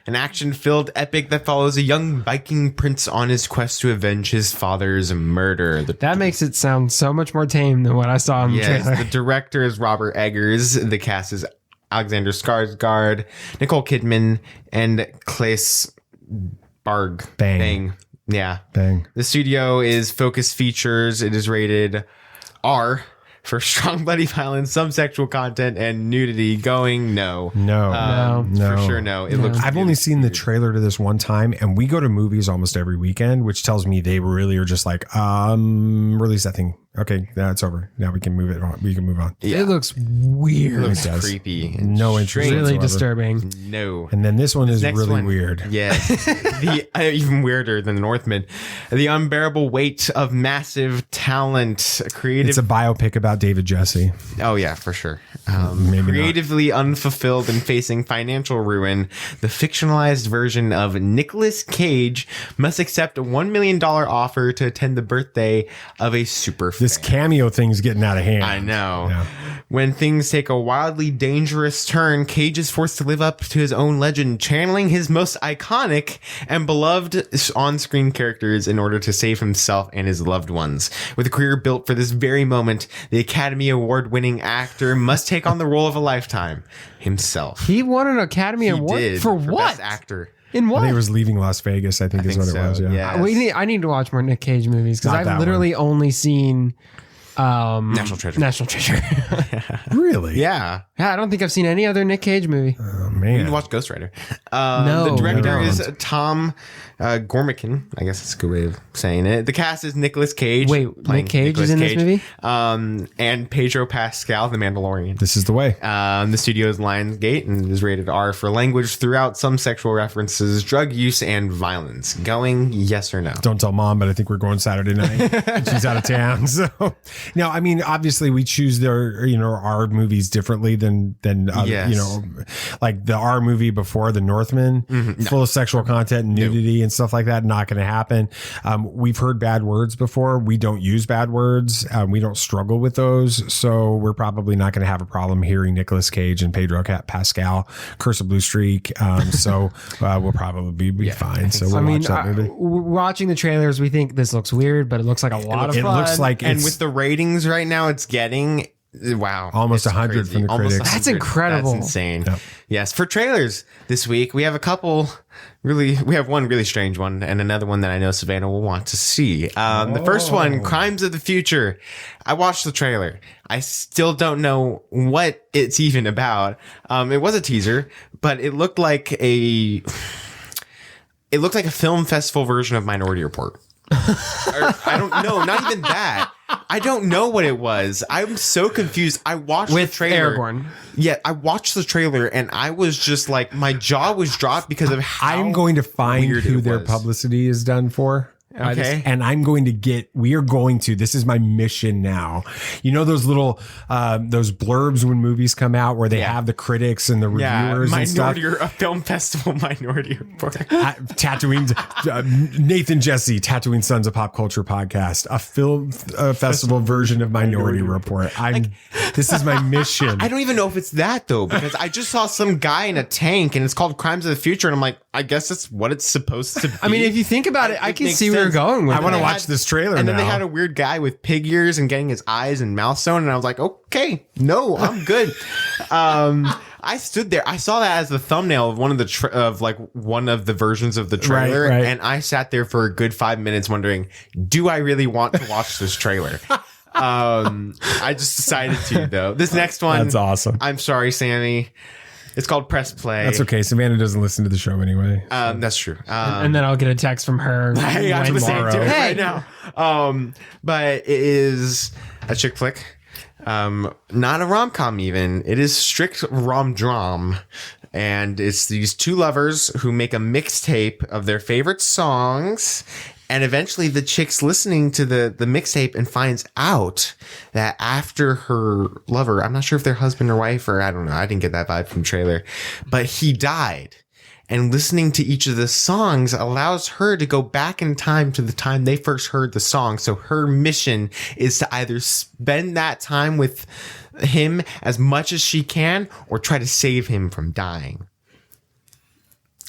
An action-filled epic that follows a young Viking prince on his quest to avenge his father's murder. That makes it sound so much more tame than what I saw in the trailer. The director is Robert Eggers. The cast is Alexander Skarsgård, Nicole Kidman, and Claes Bang. Yeah. Bang. The studio is Focus Features. It is rated R for strong bloody violence, some sexual content, and nudity. Going no. For sure no. It looks. I've only seen the trailer to this one time, and we go to movies almost every weekend, which tells me they really are just like, release that thing. Okay, now it's over. Now we can move it on. We can move on. Yeah. It looks weird. It looks creepy. No interest. Really whatsoever. disturbing. No. And then this one is really weird. Yeah. Even weirder than The Northman. The unbearable weight of massive talent. It's a biopic about David Jesse. Oh, yeah, for sure. Maybe creatively unfulfilled and facing financial ruin, the fictionalized version of Nicolas Cage must accept a $1 million offer to attend the birthday of a super fan. This cameo thing's getting out of hand. I know. Yeah. When things take a wildly dangerous turn, Cage is forced to live up to his own legend, channeling his most iconic and beloved on-screen characters in order to save himself and his loved ones. With a career built for this very moment, the Academy Award-winning actor must take on the role of a lifetime himself. He won an Academy Award for what? Best actor. In what? I think it was Leaving Las Vegas, I think is what it was. Yeah. Yes. I need to watch more Nick Cage movies because Not I've that literally only seen National Treasure. Really? Yeah. Yeah, I don't think I've seen any other Nick Cage movie. Oh, You man. can watch Ghost Rider. No, the director no. is Tom Gormican. I guess that's a good way of saying it. The cast is Nicolas Cage. Wait, playing Nick Cage Nicolas is in this movie? And Pedro Pascal, the Mandalorian. This is the way. The studio is Lionsgate and is rated R for language throughout, some sexual references, drug use, and violence. Going yes or no? Don't tell mom, but I think we're going Saturday night. She's out of town. So, no, I mean, obviously we choose our movies differently than Yes. like the R movie before The Northman, full of sexual content and nudity and stuff like that. Not going to happen. We've heard bad words before. We don't use bad words. We don't struggle with those. So we're probably not going to have a problem hearing Nicolas Cage and Pedro Pascal curse a blue streak. So we'll probably be fine. So we'll watch that movie. Watching the trailers, we think this looks weird, but it looks like a lot of fun. It looks like And with the ratings right now, it's getting almost 100 from the critics. That's incredible. That's insane. Yep. Yes. For trailers this week, we have we have one really strange one and another one that I know Savannah will want to see. The first one, Crimes of the Future. I watched the trailer. I still don't know what it's even about. It was a teaser, but it looked like a film festival version of Minority Report. I don't know. Not even that. I don't know what it was. I'm so confused. I watched the trailer. Aragorn. Yeah, I watched the trailer and I was just like, my jaw was dropped because of how I'm going to find weird who it their was. publicity is done for. Okay. And this is my mission now. You know those little, those blurbs when movies come out where they have the critics and the reviewers and stuff? A film festival Minority Report. Tatooine, Nathan Jesse, Tatooine Sons of Pop Culture podcast, a film festival version of Minority Report. This is my mission. I don't even know if it's that though, because I just saw some guy in a tank and it's called Crimes of the Future. And I'm like, I guess that's what it's supposed to be. I mean, if you think about it, I can see where you're going with I want to watch this trailer and now. then they had a weird guy with pig ears and getting his eyes and mouth sewn. And I was like, okay, no, I'm good. I stood there. I saw that as the thumbnail of one of the versions of the trailer. Right. And I sat there for a good 5 minutes wondering, do I really want to watch this trailer? I just decided to though. This next one. That's awesome. I'm sorry, Sammy. It's called Press Play. That's okay. Savannah doesn't listen to the show anyway. That's true. And then I'll get a text from her. Hey, I'm listening to it Hey. right now. But it is a chick flick. Not a rom-com even. It is strict rom-dram. And it's these two lovers who make a mixtape of their favorite songs. And eventually the chick's listening to the mixtape and finds out that after her lover, I'm not sure if they're husband or wife, or I don't know. I didn't get that vibe from the trailer, but he died. And listening to each of the songs allows her to go back in time to the time they first heard the song. So her mission is to either spend that time with him as much as she can or try to save him from dying.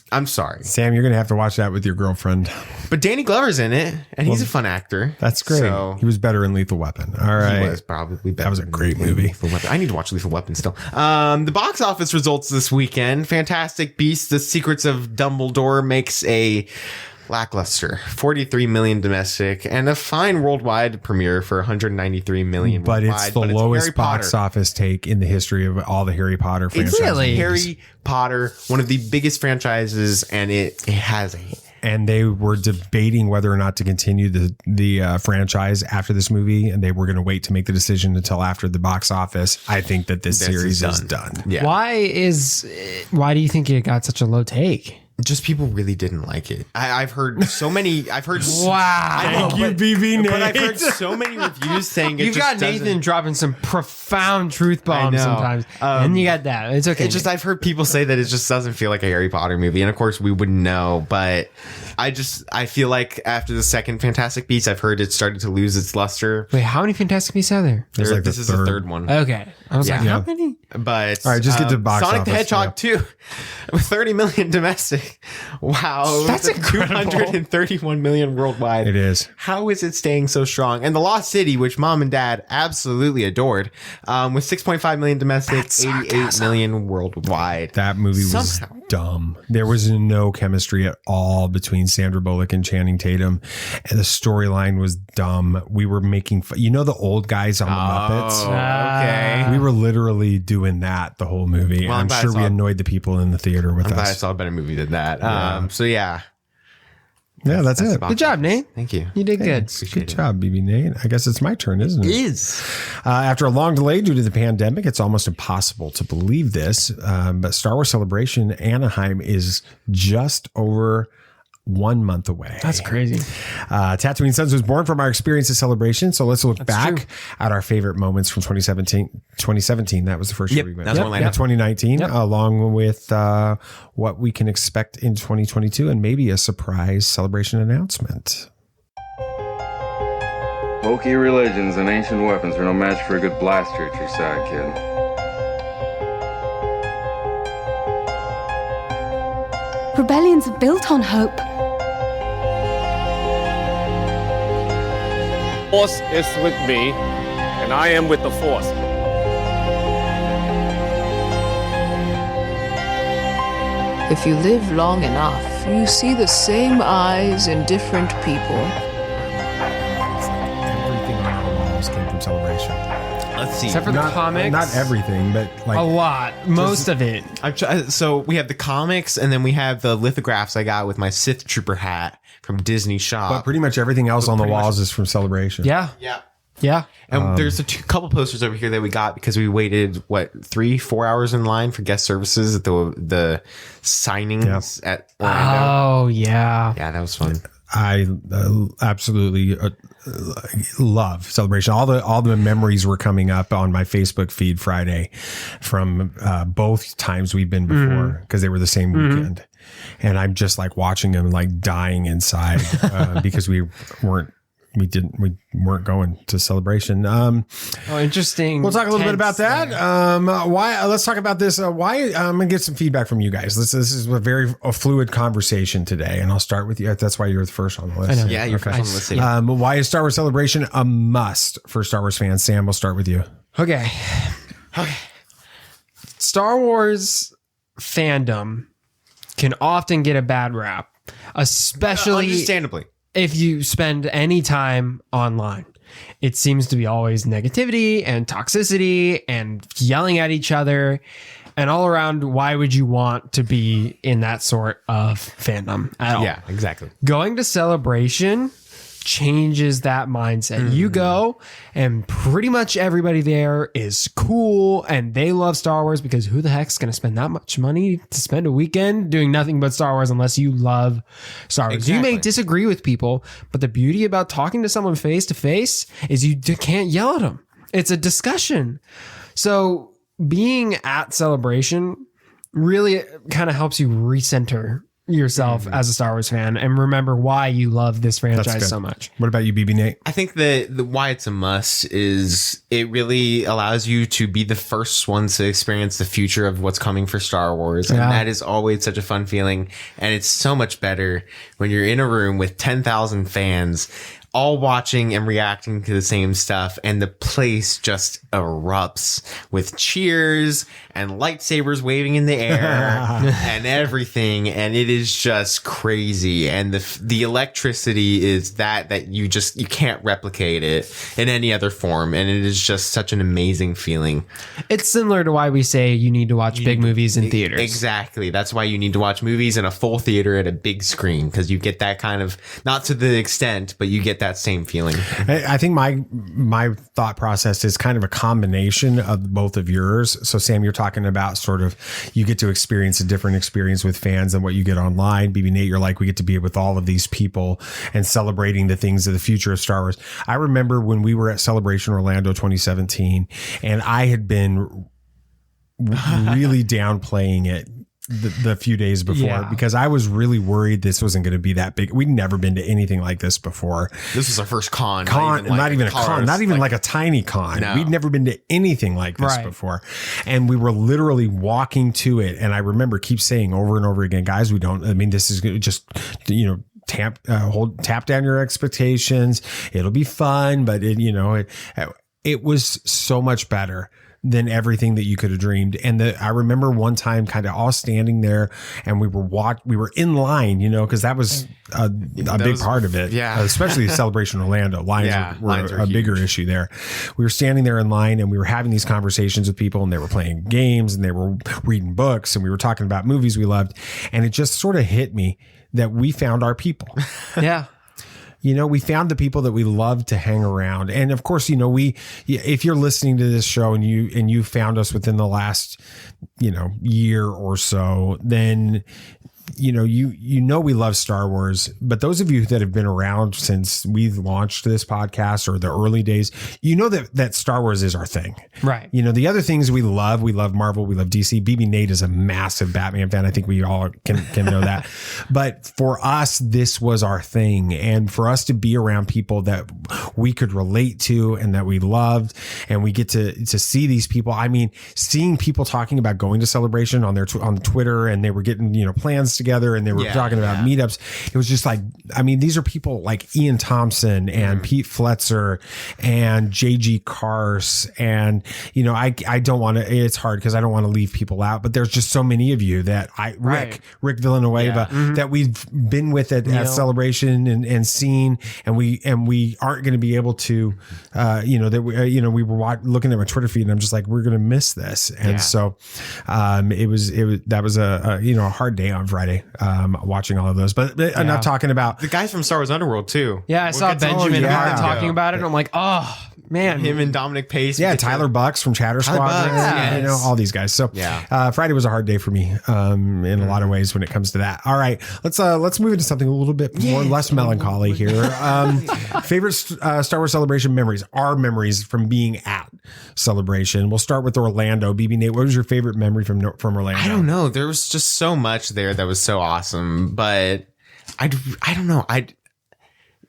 I'm sorry, Sam, you're going to have to watch that with your girlfriend. But Danny Glover's in it, and he's a fun actor. That's great. So He was better in Lethal Weapon. All right. He was probably better. That was a great movie. Lethal Weapon. I need to watch Lethal Weapon still. The box office results this weekend. Fantastic Beasts: The Secrets of Dumbledore makes a lackluster 43 million domestic and a fine worldwide premiere for 193 million But worldwide. it's the lowest Harry box Potter. office take in the history of all the Harry Potter franchises. Really? Harry Potter, one of the biggest franchises, and it has a. And they were debating whether or not to continue the franchise after this movie, and they were going to wait to make the decision until after the box office. I think that this series is done. Yeah. Why do you think it got such a low take? Just people really didn't like it. I've heard so many. I've heard. Wow. Thank you, BB Nate. But I've heard so many reviews saying You've got Nathan dropping some profound truth bombs sometimes, and you got that. It's okay. It's just I've heard people say that it just doesn't feel like a Harry Potter movie, and of course we wouldn't know. But I feel like after the second Fantastic Beasts, I've heard it started to lose its luster. Wait, how many Fantastic Beasts are there? This is the third one. Okay, I was like, how many? But all right, just get to box Sonic office. the Hedgehog 2 with 30 million domestic. Wow, That's incredible. 231 million worldwide. It is. How is it staying so strong? And The Lost City, which mom and dad absolutely adored, with 6.5 million domestic, 88 million worldwide. That movie was dumb. There was no chemistry at all between Sandra Bullock and Channing Tatum, and the storyline was dumb. We were making fun. You know the old guys on the Muppets? Okay. We were literally doing that the whole movie. Well, and I'm sure we annoyed the people in the theater with I'm glad I us. saw a better movie than that. So Yeah, that's it. Good job, Nate. Thank you. You did good. Good job, BB Nate. I guess it's my turn, isn't it? It is. After a long delay due to the pandemic, it's almost impossible to believe this, but Star Wars Celebration Anaheim is just over 1 month away. That's crazy. Tatooine Sons was born from our experience of Celebration, so let's look back at our favorite moments from 2017. 2017, that was the first year we went. That's when Orlando. 2019, along with what we can expect in 2022, and maybe a surprise celebration announcement. Hokey religions and ancient weapons are no match for a good blaster at your side, kid. Rebellions are built on hope. Force is with me, and I am with the Force. If you live long enough, you see the same eyes in different people. Everything on our walls came from Celebration. Let's see. Except for the comics. Not everything, but like a lot. Most of it. So we have the comics, and then we have the lithographs I got with my Sith Trooper hat from Disney Shop. But pretty much everything else on the walls is from Celebration. Yeah. Yeah. Yeah. And there's couple posters over here that we got because we waited 3-4 hours in line for guest services at the signings at Orlando. Oh yeah. Yeah, that was fun. I absolutely love Celebration. All the memories were coming up on my Facebook feed Friday from both times we've been before, because they were the same weekend, and I'm just like watching them like dying inside because we weren't going to Celebration. Interesting. We'll talk a little bit about that. Why? Let's talk about this. Why? I'm gonna get some feedback from you guys. This is a very fluid conversation today, and I'll start with you. That's why you're the first on the list. I know. Yeah, you're first on the list. Why is Star Wars Celebration a must for Star Wars fans? Sam, we'll start with you. Okay. Star Wars fandom can often get a bad rap, especially understandably, if you spend any time online. It seems to be always negativity and toxicity and yelling at each other, and all around, why would you want to be in that sort of fandom at all? Yeah, exactly. Going to Celebration changes that mindset. You go and pretty much everybody there is cool and they love Star Wars, because who the heck's going to spend that much money to spend a weekend doing nothing but Star Wars unless you love Star Wars? Exactly. You may disagree with people, but the beauty about talking to someone face to face is you can't yell at them. It's a discussion. So being at Celebration really kind of helps you recenter yourself as a Star Wars fan and remember why you love this franchise so much. What about you, BB Nate? I think the why it's a must is it really allows you to be the first ones to experience the future of what's coming for Star Wars. And that is always such a fun feeling. And it's so much better when you're in a room with 10,000 fans all watching and reacting to the same stuff, and the place just erupts with cheers and lightsabers waving in the air and everything, and it is just crazy. And the electricity is that you can't replicate it in any other form, and it is just such an amazing feeling. It's similar to why we say you need to watch big movies in theaters. Exactly. That's why you need to watch movies in a full theater at a big screen, because you get that kind of, not to the extent, but you get that same feeling. I think my thought process is kind of a combination of both of yours. So Sam, you're talking about sort of you get to experience a different experience with fans than what you get online. BB Nate, you're like, we get to be with all of these people and celebrating the things of the future of Star Wars. I remember when we were at Celebration Orlando 2017, and I had been really downplaying it the few days before, because I was really worried this wasn't going to be that big. We'd never been to anything like this before. This was our first con. Not even a con, not even like a tiny con. No. We'd never been to anything like this before. And we were literally walking to it. And I remember keep saying over and over again, guys, this is just, tap down your expectations. It'll be fun, but it was so much better than everything that you could have dreamed. And I remember one time kind of all standing there, and we were in line, because that was a big part of it. Yeah. Especially Celebration Orlando. Lines were a bigger issue there. We were standing there in line, and we were having these conversations with people, and they were playing games, and they were reading books, and we were talking about movies we loved. And it just sort of hit me that we found our people. Yeah. We found the people that we love to hang around. And of course, if you're listening to this show and you found us within the last, year or so, then we love Star Wars. But those of you that have been around since we've launched this podcast or the early days, that Star Wars is our thing. Right. The other things we love Marvel, we love DC. BB Nate is a massive Batman fan. I think we all can know that. But for us, this was our thing. And for us to be around people that we could relate to and that we loved, and we get to see these people. I mean, seeing people talking about going to Celebration on Twitter, and they were getting, plans together, and they were talking about meetups. It was just like, these are people like Ian Thompson and Pete Fletzer and JG Kars. And, I don't want to, it's hard because I don't want to leave people out, but there's just so many of you that Rick Villanueva, that we've been with at Celebration and seen, and we aren't going to be able to, we were looking at my Twitter feed, and I'm just like, we're going to miss this. And so, that was a hard day on Friday, watching all of those, but enough talking about the guys from Star Wars Underworld too. Yeah, I saw Benjamin Hart talking about it, and I'm like, oh man, him and Dominic Pace. Yeah, Tyler Bucks from Chatter Squad. Bucks, You know, all these guys. So Friday was a hard day for me in a lot of ways when it comes to that. All right, let's move into something a little bit less melancholy here. Favorite Star Wars Celebration memories. Our memories from being at Celebration. We'll start with Orlando. BB Nate, what was your favorite memory from Orlando? I don't know. There was just so much there that was so awesome, but I don't know.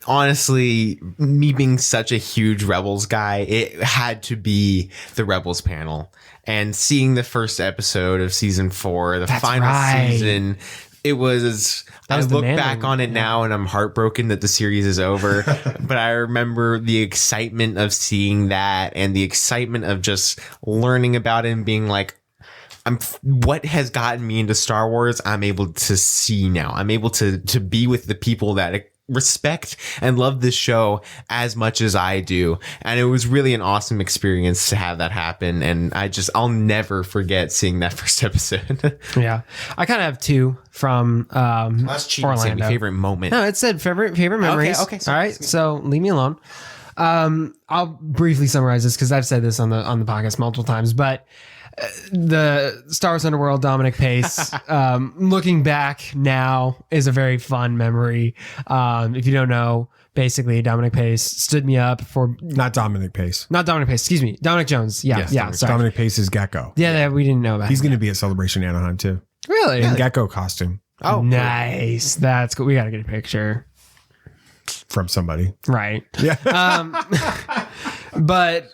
Honestly, me being such a huge Rebels guy, it had to be the Rebels panel. And seeing the first episode of season 4, the final season, it was I look back on it now and I'm heartbroken that the series is over. But I remember the excitement of seeing that and the excitement of just learning about it and being like, what has gotten me into Star Wars, I'm able to see now. I'm able to be with the people that respect and love this show as much as I do. And it was really an awesome experience to have that happen. And I'll never forget seeing that first episode. Yeah. I kind of have 2 from Orlando. Favorite moment. No, it said favorite memories. Okay. All right. So leave me alone. I'll briefly summarize this because I've said this on the podcast multiple times, but the Star Wars Underworld Dominic Pace, looking back now, is a very fun memory. If you don't know, basically Dominic Pace stood me up for not Dominic Pace, excuse me, Dominic Jones. Dominic Pace is Gecko. Yeah, we didn't know that. He's going to be at Celebration Anaheim too. Really? In Gecko costume. Oh, nice. Cool. That's cool. We got to get a picture from somebody, right? Yeah. But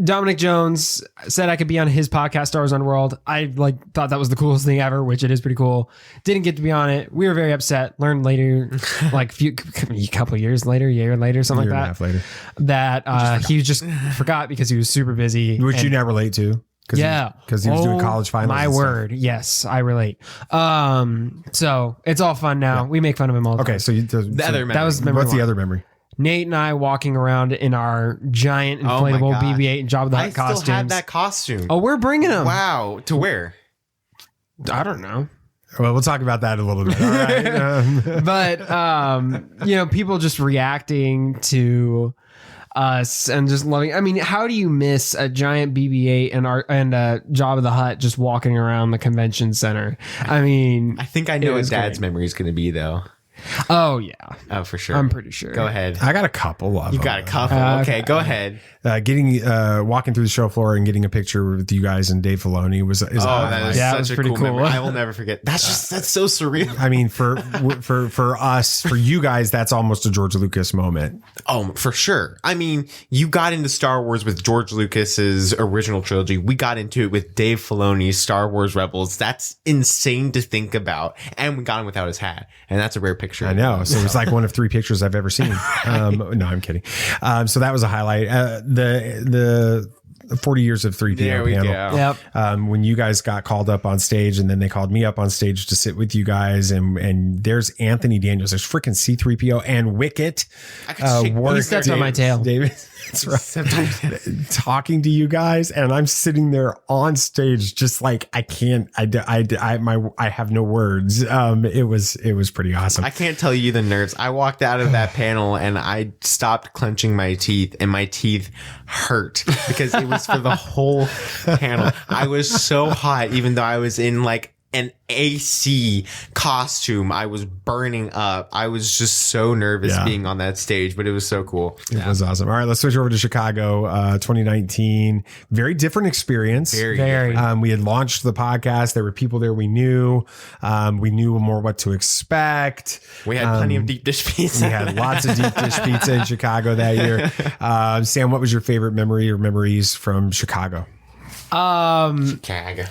Dominic Jones said I could be on his podcast, Star Wars Underworld. I thought that was the coolest thing ever, which it is pretty cool. Didn't get to be on it. We were very upset. Learned later, a couple years later, year later, something like that. Half later. That he just forgot because he was super busy. Which you now relate to. Because he was doing college finals. My word. Yes, I relate. So it's all fun now. Yeah. We make fun of him all the time. Okay, so that was memory. What's the other memory? Nate and I walking around in our giant inflatable BB-8 and Jabba the Hutt costumes. I still have that costume. Oh, we're bringing them. Wow. To where? I don't know. Well, we'll talk about that a little bit. All right. But, people just reacting to us and just loving. I mean, how do you miss a giant BB-8 and Jabba the Hutt just walking around the convention center? I mean, I think I know what Dad's memory is going to be, though. Oh yeah. Oh, for sure. I'm pretty sure. Go ahead. I got a couple of them. You got a couple. Okay, go ahead. Walking through the show floor and getting a picture with you guys and Dave Filoni was that was pretty cool. I will never forget. That's so surreal. I mean, for us, for you guys, that's almost a George Lucas moment. Oh, for sure. I mean, you got into Star Wars with George Lucas's original trilogy. We got into it with Dave Filoni's Star Wars Rebels. That's insane to think about. And we got him without his hat. And that's a rare picture. I know. So it's like one of 3 pictures I've ever seen. No, I'm kidding. So that was a highlight. The 40 years of 3PO panel. Yep. When you guys got called up on stage and then they called me up on stage to sit with you guys and there's Anthony Daniels, there's freaking C3PO and Wicket. He steps on my tail. David. That's right. Talking to you guys and I'm sitting there on stage just like I have no words. It was pretty awesome. I can't tell you the nerves. I walked out of that panel and I stopped clenching my teeth and my teeth hurt because it was for the whole panel. I was so hot even though I was in like an AC costume. I was burning up. I was just so nervous being on that stage, but it was so cool. It was awesome. All right, let's switch over to Chicago, 2019. Very different experience. Very. We had launched the podcast. There were people there we knew. We knew more what to expect. We had plenty of deep dish pizza. We had lots of deep dish pizza in Chicago that year. Sam, what was your favorite memory or memories from Chicago? Chicago.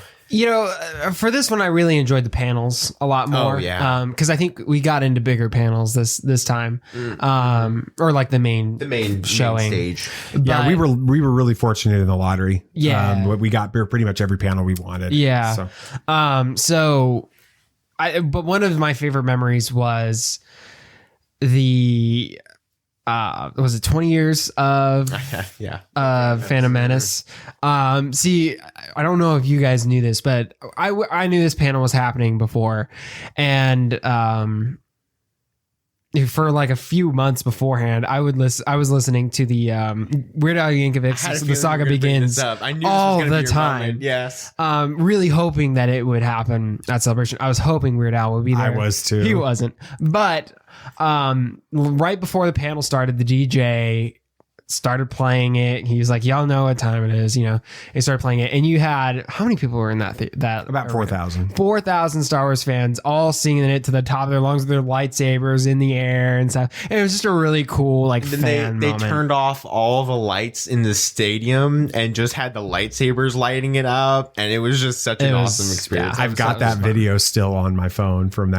For this one, I really enjoyed the panels a lot more. Oh, yeah. Because I think we got into bigger panels this time, or like the main showing stage. Yeah, we were really fortunate in the lottery. Yeah, we got pretty much every panel we wanted. Yeah. But one of my favorite memories was the. Was it 20 years of Phantom Menace? See, I don't know if you guys knew this, but I knew this panel was happening before, and for like a few months beforehand, I was listening to the Weird Al Yankovic's The Saga Begins I knew all this was gonna the be your time. moment. Yes. Really hoping that it would happen at Celebration. I was hoping Weird Al would be there. I was too. He wasn't. But right before the panel started, the DJ started playing it. He was like, y'all know what time it is, He started playing it, and you had, how many people were in that about 4,000 Star Wars fans all singing it to the top of their lungs with their lightsabers in the air and stuff. And it was just a really cool fan they moment. turned off all the lights in the stadium and just had the lightsabers lighting it up, and it was just such an awesome experience. I've got that video still on my phone from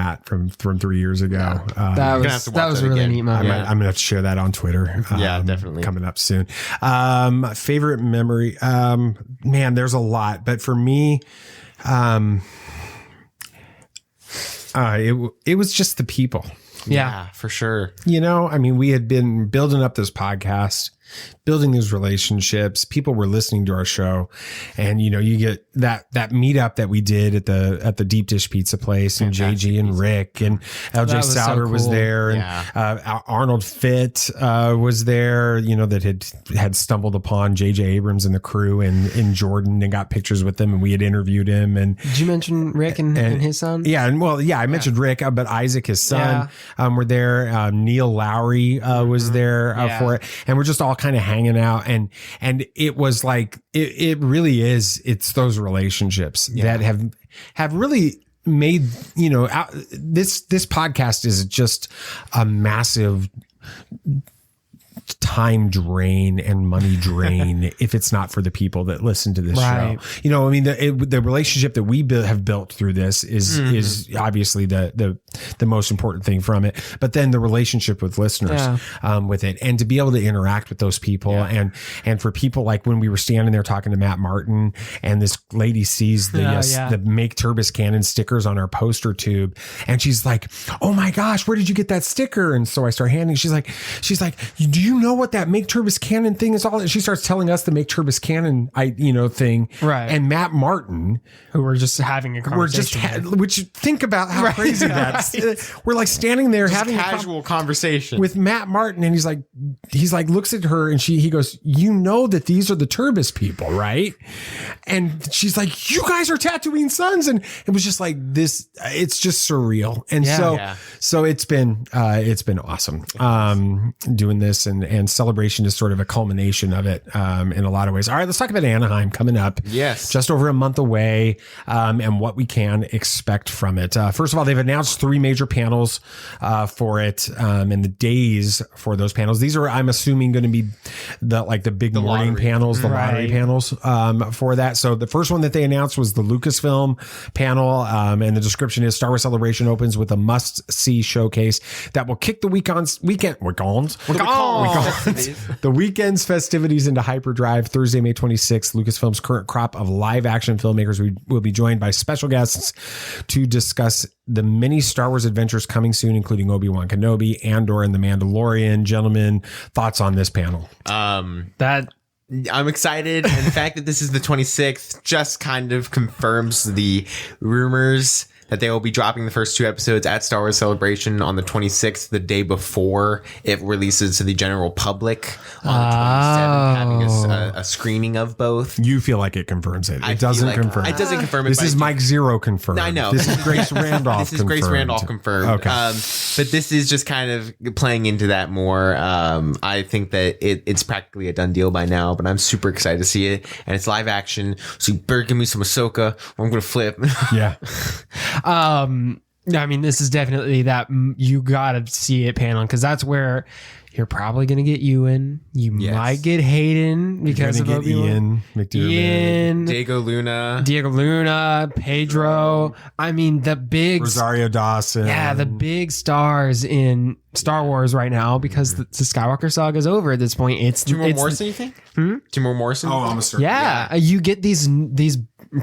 3 years ago. That was a really neat moment. I'm gonna have to share that on Twitter. Definitely coming up soon. Favorite memory, man, there's a lot, but for me, it was just the people. Yeah, for sure. We had been building up this podcast, building these relationships. People were listening to our show, and you get that meetup that we did at the Deep Dish Pizza place, and JG and Rick and LJ Souter was there, and Arnold Fitt was there. That had stumbled upon JJ Abrams and the crew in Jordan and got pictures with them, and we had interviewed him. And did you mention Rick and his son? Yeah, I mentioned Rick, but Isaac, his son, were there. Neil Lowry was there for it, and we're just all kind of hanging out, and it was like it really is. It's those relationships that have really made this podcast is just a massive time drain and money drain if it's not for the people that listen to this show. The relationship that we have built through this is obviously the most important thing from it, but then the relationship with listeners with it, and to be able to interact with those people, and for people like when we were standing there talking to Matt Martin, and this lady sees the Make Turbis Cannon stickers on our poster tube, and she's like, oh my gosh, where did you get that sticker? And so I start handing, she's like, do you know what that Make Turbis Cannon thing is all? And she starts telling us the Make Turbis Cannon thing, right? And Matt Martin, who we're just having a conversation, which think about how crazy that is. We're like standing there just having casual conversation with Matt Martin, and he's like looks at her, and he goes, that these are the Turbis people, right? And she's like, you guys are Tatooine Sons, and it was just like this. It's just surreal, and so it's been awesome doing this, and Celebration is sort of a culmination of it in a lot of ways. All right, let's talk about Anaheim coming up. Yes, just over a month away, and what we can expect from it. First of all, they've announced 3 major panels for it, and the days for those panels. These are, I'm assuming, going to be the big morning lottery panels, the lottery panels for that. So the first one that they announced was the Lucasfilm panel, and the description is Star Wars Celebration opens with a must-see showcase that will kick the weekend's festivities into hyperdrive. Thursday, May 26th, Lucasfilm's current crop of live-action filmmakers will be joined by special guests to discuss the many Star Wars adventures coming soon, including Obi-Wan Kenobi, Andor, and The Mandalorian. Gentlemen, thoughts on this panel? I'm excited, and the fact that this is the 26th just kind of confirms the rumors that they will be dropping the first 2 episodes at Star Wars Celebration on the 26th, the day before it releases to the general public on the 27th, having a screening of both. You feel like it confirms it. It doesn't confirm it. It doesn't confirm it. This is Mike Zero confirmed. I know. This is Grace Randolph This is Grace Randolph confirmed. Okay. But this is just kind of playing into that more. I think that it's practically a done deal by now, but I'm super excited to see it. And it's live action, so you better give me some Ahsoka or I'm going to flip. Yeah. I mean, this is definitely that you gotta see it panel, because that's where you're probably gonna get Ewan. You might get Hayden because of Ian McDiarmid, Diego Luna, Pedro. I mean, the big Rosario Dawson. Yeah, the big stars in Star Wars right now, because the Skywalker saga is over at this point. It's Timur Morrison, you think? Timur Morrison? Oh, I'm a certain. Yeah, you get these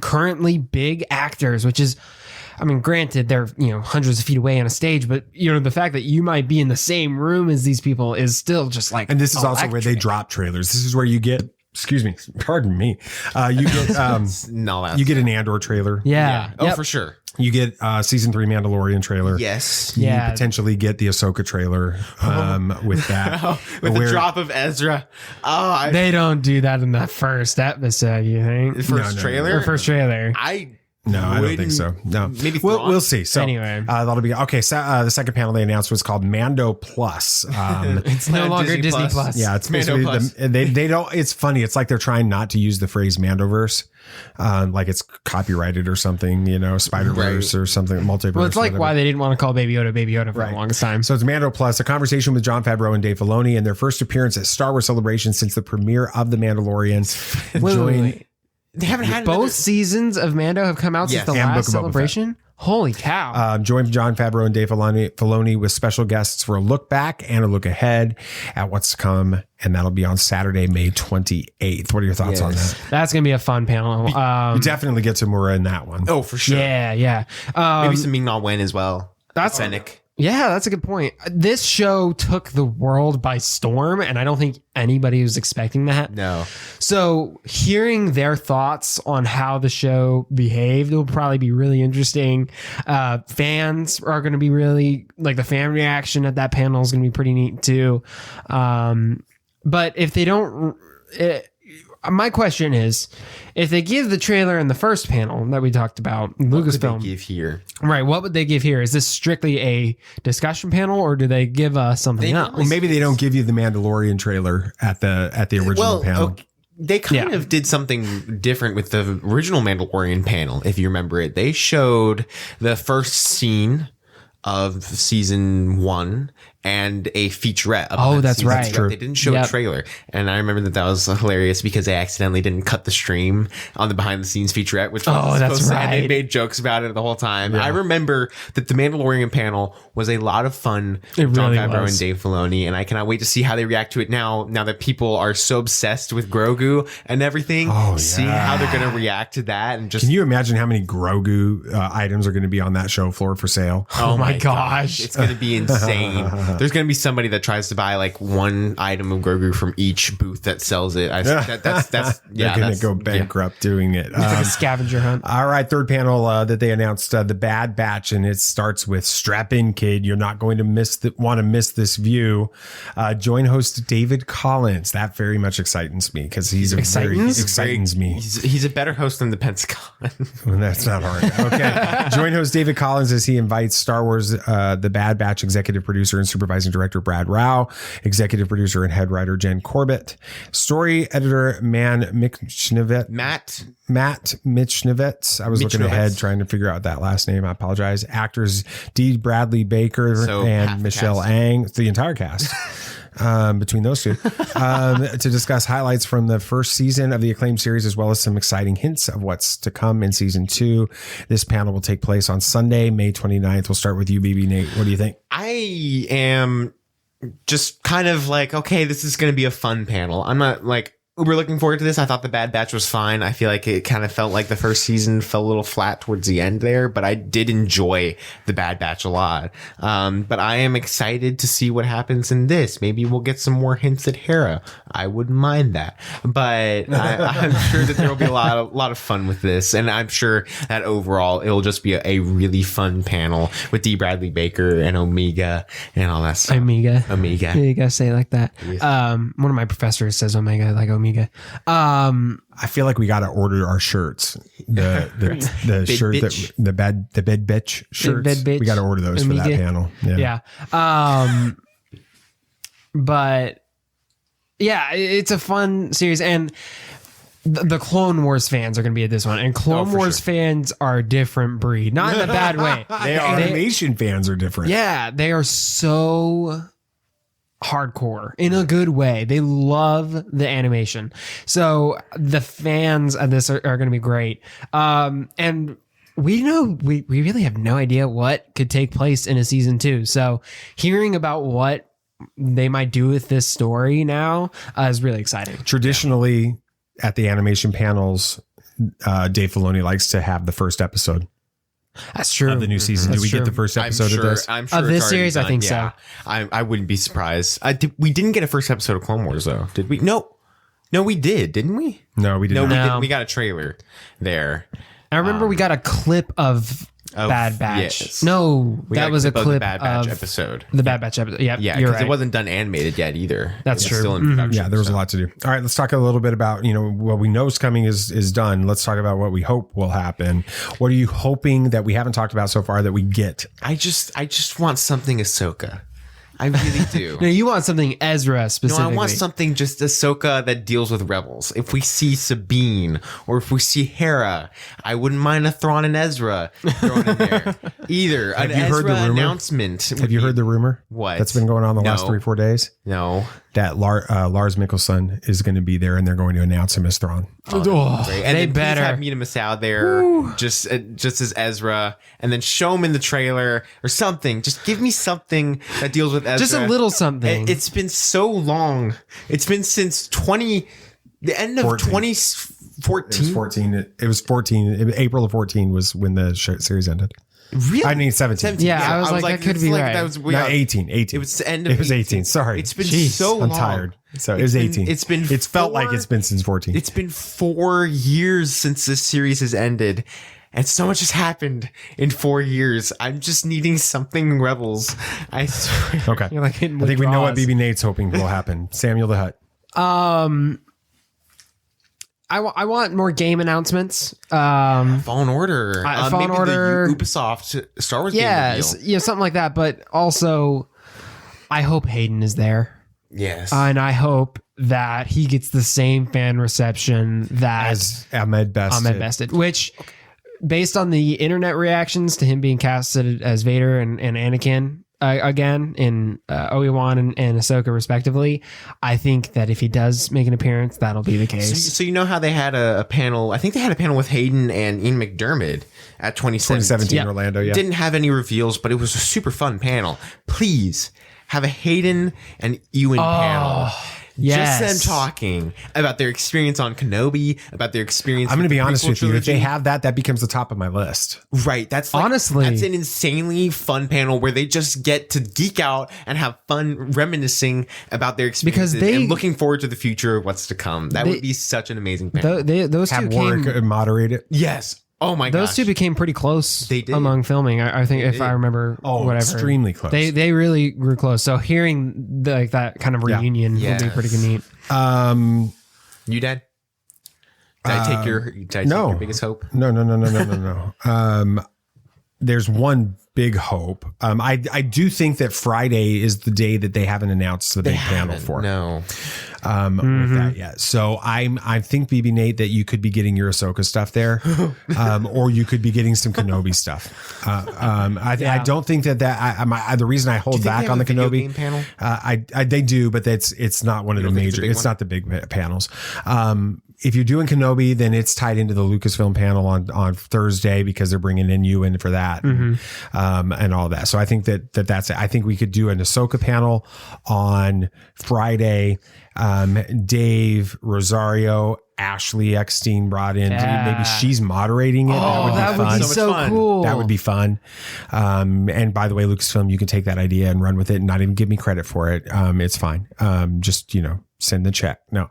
currently big actors, which is, I mean, granted, they're hundreds of feet away on a stage, but the fact that you might be in the same room as these people is still just like. And this is also where they drop trailers. This is where you get excuse me, pardon me. You get you get an Andor trailer. Yeah. Oh, for sure. You get season 3 Mandalorian trailer. Yes. You potentially get the Ahsoka trailer with that. With the drop of Ezra. They don't do that in the first episode, you think? The first trailer? Or first trailer. No, I don't think so. No, maybe we'll see. So anyway, that'll be okay. So the second panel they announced was called Mando Plus. It's no longer Disney Plus. Yeah, it's Mando basically they don't. It's funny. It's like they're trying not to use the phrase Mandoverse, like it's copyrighted or something. You know, Spider-Verse or something, multiverse. Well, it's like why they didn't want to call Baby Yoda for the longest time. So it's Mando Plus, a conversation with Jon Favreau and Dave Filoni, and their first appearance at Star Wars Celebration since the premiere of The Mandalorian. Wait. They haven't had both seasons of Mando have come out since the last celebration. Holy cow. Joined Jon Favreau and Dave Filoni with special guests for a look back and a look ahead at what's to come. And that'll be on Saturday, May 28th. What are your thoughts on that? That's going to be a fun panel. We definitely get some more in that one. Oh, for sure. Yeah. Maybe some Ming-Na Wen as well. That's Fennec. Yeah, that's a good point. This show took the world by storm, and I don't think anybody was expecting that. No. So hearing their thoughts on how the show behaved will probably be really interesting. Fans are going to be really, like, the fan reaction at that panel is going to be pretty neat too. But if they don't... my question is, if they give the trailer in the first panel that we talked about, Lucasfilm, what would they give here? Right, what would they give here? Is this strictly a discussion panel, or do they give us something else? Well, maybe they don't give you the Mandalorian trailer at the original panel. Okay. They kind of did something different with the original Mandalorian panel, if you remember it. They showed the first scene of season 1 and a featurette. Oh, that's right. That's true. They didn't show a trailer. And I remember that was hilarious because they accidentally didn't cut the stream on the behind the scenes featurette, which was supposed to, and they made jokes about it the whole time. Yeah. I remember that the Mandalorian panel was a lot of fun. It Jon really Favreau was. and Dave Filoni, and I cannot wait to see how they react to it now that people are so obsessed with Grogu and everything. See how they're going to react to that. And just, can you imagine how many Grogu items are going to be on that show floor for sale? Oh my gosh. It's going to be insane. There's going to be somebody that tries to buy like one item of Grogu from each booth that sells it. They're going to go bankrupt doing it. It's like a scavenger hunt. All right, third panel that they announced, the Bad Batch, and it starts with "Strap in, kid. You're not going to want to miss this view." Join host David Collins. That very much excites me because he's excites me. He's a better host than the Pentagon. Well, that's not hard. Okay. Join host David Collins as he invites Star Wars The Bad Batch executive producer and supervising director Brad Rao, executive producer and head writer Jen Corbett, story editor Matt Mitchnevitz. I was looking ahead trying to figure out that last name. I apologize. Actors D. Bradley Baker and Michelle Ang. The entire cast. Between those two to discuss highlights from the first season of the acclaimed series, as well as some exciting hints of what's to come in season 2. This panel will take place on Sunday, May 29th. We'll start with you, BB Nate. What do you think? I am just kind of like, okay, this is going to be a fun panel. I'm not like uber looking forward to this. I thought The Bad Batch was fine. I feel like it kind of felt like the first season fell a little flat towards the end there, but I did enjoy The Bad Batch a lot. But I am excited to see what happens in this. Maybe we'll get some more hints at Hera. I wouldn't mind that, but I'm sure that there will be a lot of fun with this. And I'm sure that overall it'll just be a really fun panel with D. Bradley Baker and Omega and all that stuff. Omega. Yeah, you gotta say it like that. One of my professors says Omega, like Omega. I feel like we got to order our shirts. The shirt that the bed bitch shirts. Bed bitch, we got to order those Omega. For that panel. Yeah. But yeah, it's a fun series, and the Clone Wars fans are going to be at this one, and Clone Wars fans are a different breed, not in a bad way. Animation fans are different. Yeah, they are so hardcore in a good way. They love the animation. So the fans of this are going to be great. And we know we really have no idea what could take place in a season 2. So hearing about what they might do with this story now is really exciting. Traditionally, at the animation panels, Dave Filoni likes to have the first episode. That's true. Of the new season. That's Do we true. get the first episode of this? I'm sure of this series, I think so. I wouldn't be surprised. We didn't get a first episode of Clone Wars, though, did we? No. No, we didn't we? No, we didn't. No, we didn't. We got a trailer there. I remember we got a clip of Bad Batch. Yes. No, that was a clip of the Bad Batch of episode. The Bad Batch episode. Yep, Yeah, you're because right. it wasn't done animated yet either. That's It was true. Still in production. Yeah, there was a lot to do. All right, let's talk a little bit about, what we know is coming is done. Let's talk about what we hope will happen. What are you hoping that we haven't talked about so far that we get? I just want something Ahsoka. I really do. No, you want something Ezra specifically. No, I want something just Ahsoka that deals with rebels. If we see Sabine or if we see Hera, I wouldn't mind a Thrawn and Ezra thrown in there. Either. Have you heard the rumor? Announcement. Have you heard the rumor? What? That's been going on the last 3-4 days? No. That Lars Mikkelsen is going to be there and they're going to announce him as Thrawn. Oh, great. And they then better please have Mita Masao there, just as Ezra, and then show him in the trailer or something. Just give me something that deals with Ezra. Just a little something. It's been so long. It's been since the end of 2014. It was 14. April of 14 was when the series ended. Really? I mean 17. Yeah, I was like that could be right. That was, no, 18. It was the end of It was 18. Sorry. It's been so long. I'm tired. So it was 18. It's felt like it's been since 14. It's been 4 years since this series has ended. And so much has happened in 4 years. I'm just needing something Rebels. I swear. Okay. You're like I think we know what BB Nate's hoping will happen. Samuel the Hutt. I want more game announcements. Fallen Order. Fallen maybe Order. The Ubisoft Star Wars game reveal. Yeah, something like that. But also, I hope Hayden is there. Yes. And I hope that he gets the same fan reception that As Ahmed Bested. Which, based on the internet reactions to him being casted as Vader and Anakin again in Obi-Wan and Ahsoka respectively, I think that if he does make an appearance, that'll be the case. So you know how they had a panel, I think they had a panel with Hayden and Ian McDermott at 2017 yeah. Orlando, yeah. Didn't have any reveals, but it was a super fun panel. Please have a Hayden and Ewan panel. Yes. Just them talking about their experience on Kenobi, about their experience. I'm going to be honest with you. If they trilogy. have that becomes the top of my list. Right. That's like, Honestly. that's an insanely fun panel where they just get to geek out and have fun reminiscing about their experiences and looking forward to the future of what's to come. That would be such an amazing panel. Those Have two Warwick came. moderate it. Yes. Oh my gosh. Those two became pretty close They did. among filming. I think if I remember whatever. Extremely close. They really grew close. So hearing that kind of reunion would be pretty neat. You Dad? Did I take your biggest hope? No. There's one big hope. I do think that Friday is the day that they haven't announced the big panel for. No. With that yet. So I think BB Nate that you could be getting your Ahsoka stuff there, or you could be getting some Kenobi stuff. I don't think that the reason I hold back on the Kenobi panel. They do, but it's not one of the major. It's not the big panels. If you're doing Kenobi, then it's tied into the Lucasfilm panel on Thursday because they're bringing in Ewan for that and all that. So I think that's it. I think we could do an Ahsoka panel on Friday. Dave, Rosario, Ashley Eckstein brought in. Maybe she's moderating it. That would be so cool. That would be fun. And by the way, Lucasfilm, you can take that idea and run with it and not even give me credit for it. It's fine. Just, send the check. No.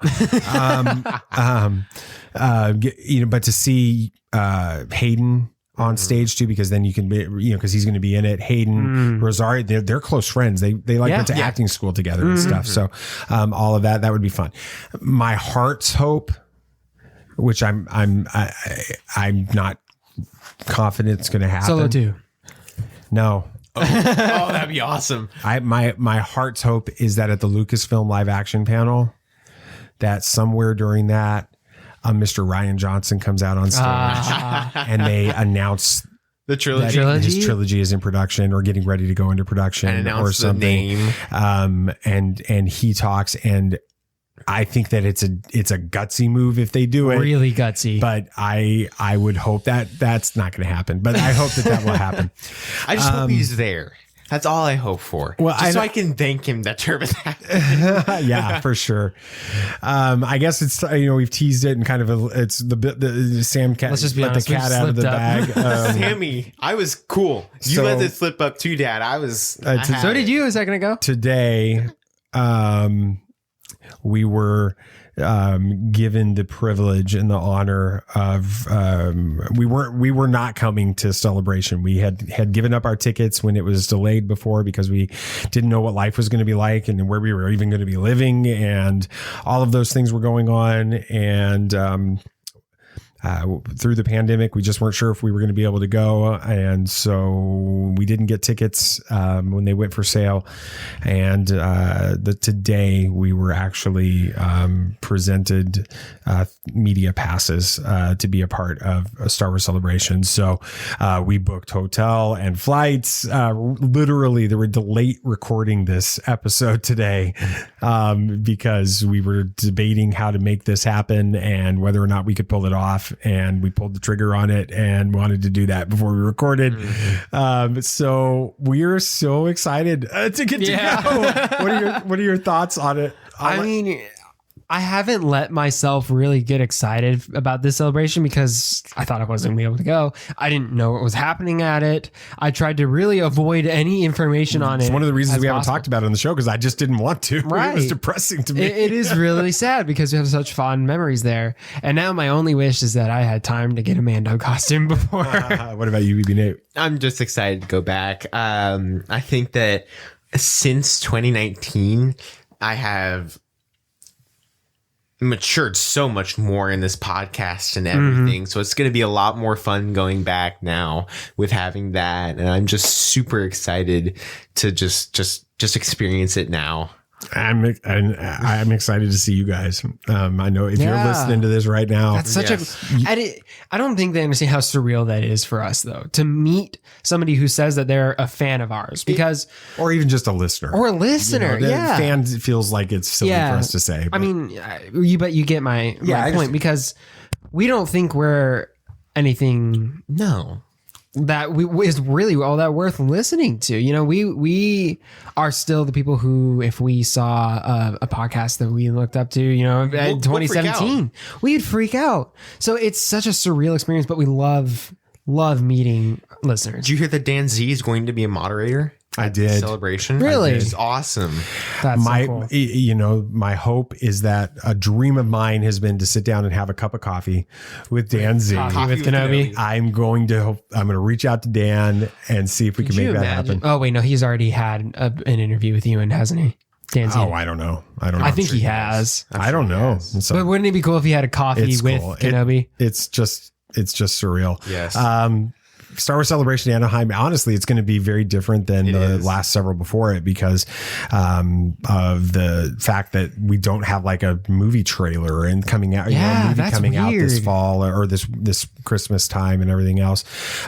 But to see Hayden on stage too, because then you can be, because he's going to be in it. Hayden, Rosario, they're close friends. They went to acting school together and stuff. So all of that would be fun. My heart's hope, which I'm not confident it's going to happen. Solo 2. No. Oh, that'd be awesome. My heart's hope is that at the Lucasfilm live action panel, that somewhere during that, Mr. Ryan Johnson comes out on stage and they announce the trilogy. His trilogy is in production or getting ready to go into production or something. And he talks, and I think that it's a gutsy move if they do it. Really gutsy. But I would hope that that's not going to happen. But I hope that will happen. I just hope he's there. That's all I hope for. Well, so I can thank him that Turbis happened. Yeah, for sure. I guess it's we've teased it and kind of it's the Sam cat. Let's just be let honest, the cat out of the bag. Sammy, I was cool. You let this slip up too, Dad. I was. So did you a second ago. Today, we were given the privilege and the honor of we were not coming to Celebration. We had given up our tickets when it was delayed before because we didn't know what life was going to be like and where we were even going to be living, and all of those things were going on. And through the pandemic, we just weren't sure if we were going to be able to go. And so we didn't get tickets when they went for sale. And today we were actually presented media passes to be a part of a Star Wars Celebration. So we booked hotel and flights. Literally, they were late recording this episode today because we were debating how to make this happen and whether or not we could pull it off. And we pulled the trigger on it and wanted to do that before we recorded. So we're so excited to get to go. What are your thoughts on it? I mean, I haven't let myself really get excited about this celebration because I thought I wasn't going to be able to go. I didn't know what was happening at it. I tried to really avoid any information on it. It's one of the reasons we haven't talked about it on the show because I just didn't want to. Right. It was depressing to me. It is really sad because we have such fond memories there. And now my only wish is that I had time to get a Mando costume before. What about you, BB Nate? I'm just excited to go back. I think that since 2019, I have matured so much more in this podcast and everything. So it's going to be a lot more fun going back now with having that. And I'm just super excited to just experience it now. I'm excited to see you guys. I know if you're listening to this right now, that's such I don't think they understand how surreal that is for us though, to meet somebody who says that they're a fan of ours because, or even just a listener fan feels like it's silly for us to say. But. I mean, you get my point because we don't think we're anything. No. That is really all that worth listening to. You know, we are still the people who, if we saw a podcast that we looked up to, you know, in 2017, we'd freak out. So it's such a surreal experience, but we love meeting listeners. Did you hear that Dan Z is going to be a moderator? I did. Celebration. Really? It's awesome. That's so cool. You know, my hope is that a dream of mine has been to sit down and have a cup of coffee with Dan Z. Coffee with Kenobi. I'm going to reach out to Dan and see if we can make that happen. Oh, wait, no, he's already had an interview with you, hasn't he? Dan Z. Oh, I don't know. I think he has. I don't know. So, but wouldn't it be cool if he had a coffee with Kenobi? It's just surreal. Yes. Star Wars Celebration Anaheim, honestly, it's going to be very different than the last several before it because of the fact that we don't have like a movie trailer and coming out, a movie coming out this fall or this Christmas time and everything else.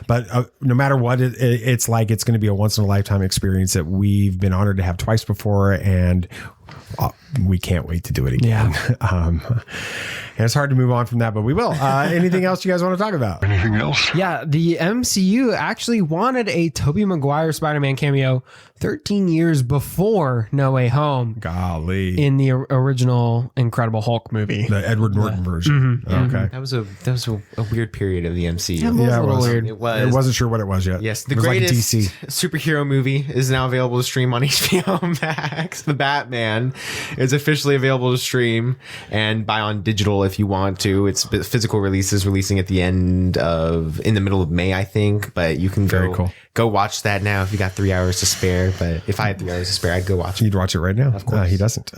But no matter what, it's like it's going to be a once in a lifetime experience that we've been honored to have twice before, and we can't wait to do it again. And it's hard to move on from that, but we will. Anything else you guys want to talk about? Anything else? Yeah, the MCU actually wanted a Tobey Maguire Spider-Man cameo 13 years before No Way Home. Golly. In the original Incredible Hulk movie. The Edward Norton version. Okay. That was a weird period of the MCU. Yeah, it was weird. It was. I wasn't sure what it was yet. Yes, the greatest superhero movie is now available to stream on HBO Max. The Batman is officially available to stream and buy on digital if you want to. Its physical release is releasing at the in the middle of May, I think. But you can go watch that now if you got 3 hours to spare. But if I had 3 hours to spare, I'd go watch it. You'd watch it right now. Of course. He doesn't.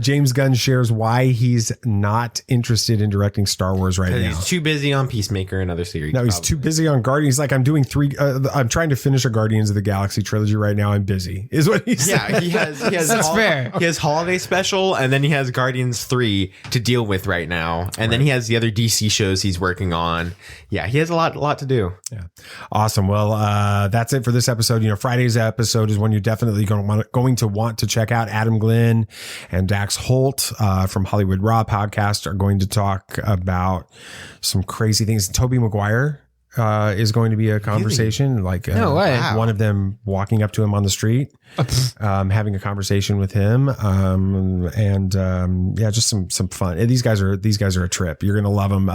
James Gunn shares why he's not interested in directing Star Wars right now. He's too busy on Peacemaker and other series. No, he's too busy on Guardians. He's like, I'm doing I'm trying to finish a Guardians of the Galaxy trilogy right now. I'm busy, is what he said. Yeah, he has That's fair. He has Holiday Special, and then he has Guardians 3 to deal with right now. And then he has the other DC shows he's working on. Yeah, he has a lot to do. Yeah. Awesome. Well, that's it for this episode. You know, Friday's episode is one you're definitely going to want to check out. Adam Glenn and Dax Holt from Hollywood Raw podcast are going to talk about some crazy things. Tobey Maguire is going to be a conversation. Like No way. One of them walking up to him on the street, having a conversation with him, just some fun. These guys are a trip. You're gonna love them.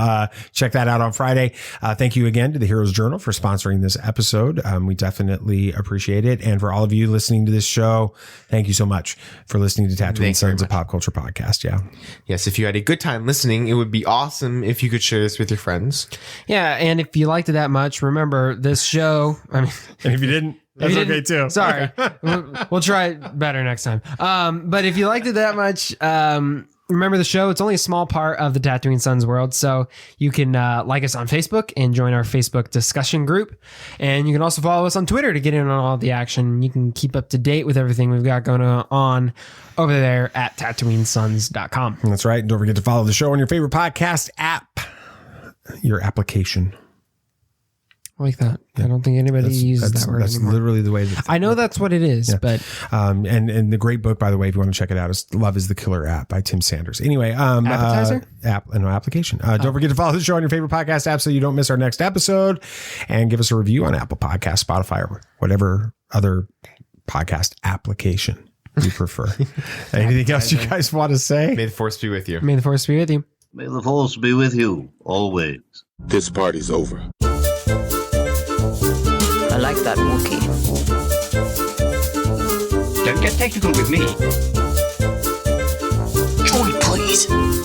Check that out on Friday. Thank you again to the Heroes Journal for sponsoring this episode. We definitely appreciate it, and for all of you listening to this show, thank you so much for listening to Tatooine Sons, a pop culture podcast. Yeah. Yes, if you had a good time listening, it would be awesome if you could share this with your friends. Yeah, and if you liked it that much, remember this show. I mean, and if you didn't, that's okay too. Sorry, we'll try it better next time. But if you liked it that much, remember the show. It's only a small part of the Tatooine Sons world, so you can like us on Facebook and join our Facebook discussion group, and you can also follow us on Twitter to get in on all the action. You can keep up to date with everything we've got going on over there at TatooineSons.com. That's right. And don't forget to follow the show on your favorite podcast app, your application. I like that. Yeah. I don't think anybody uses that word That's anymore. literally the way that I know that's what it is, but and the great book, by the way, if you want to check it out, is Love is the Killer App by Tim Sanders. Anyway, Appetizer? Application. Don't forget to follow the show on your favorite podcast app so you don't miss our next episode, and give us a review on Apple Podcasts, Spotify, or whatever other podcast application you prefer. Anything else you guys want to say? May the Force be with you. May the Force be with you. May the Force be with you always. This party's over. I like that Wookiee. Don't get technical with me. Joy, please.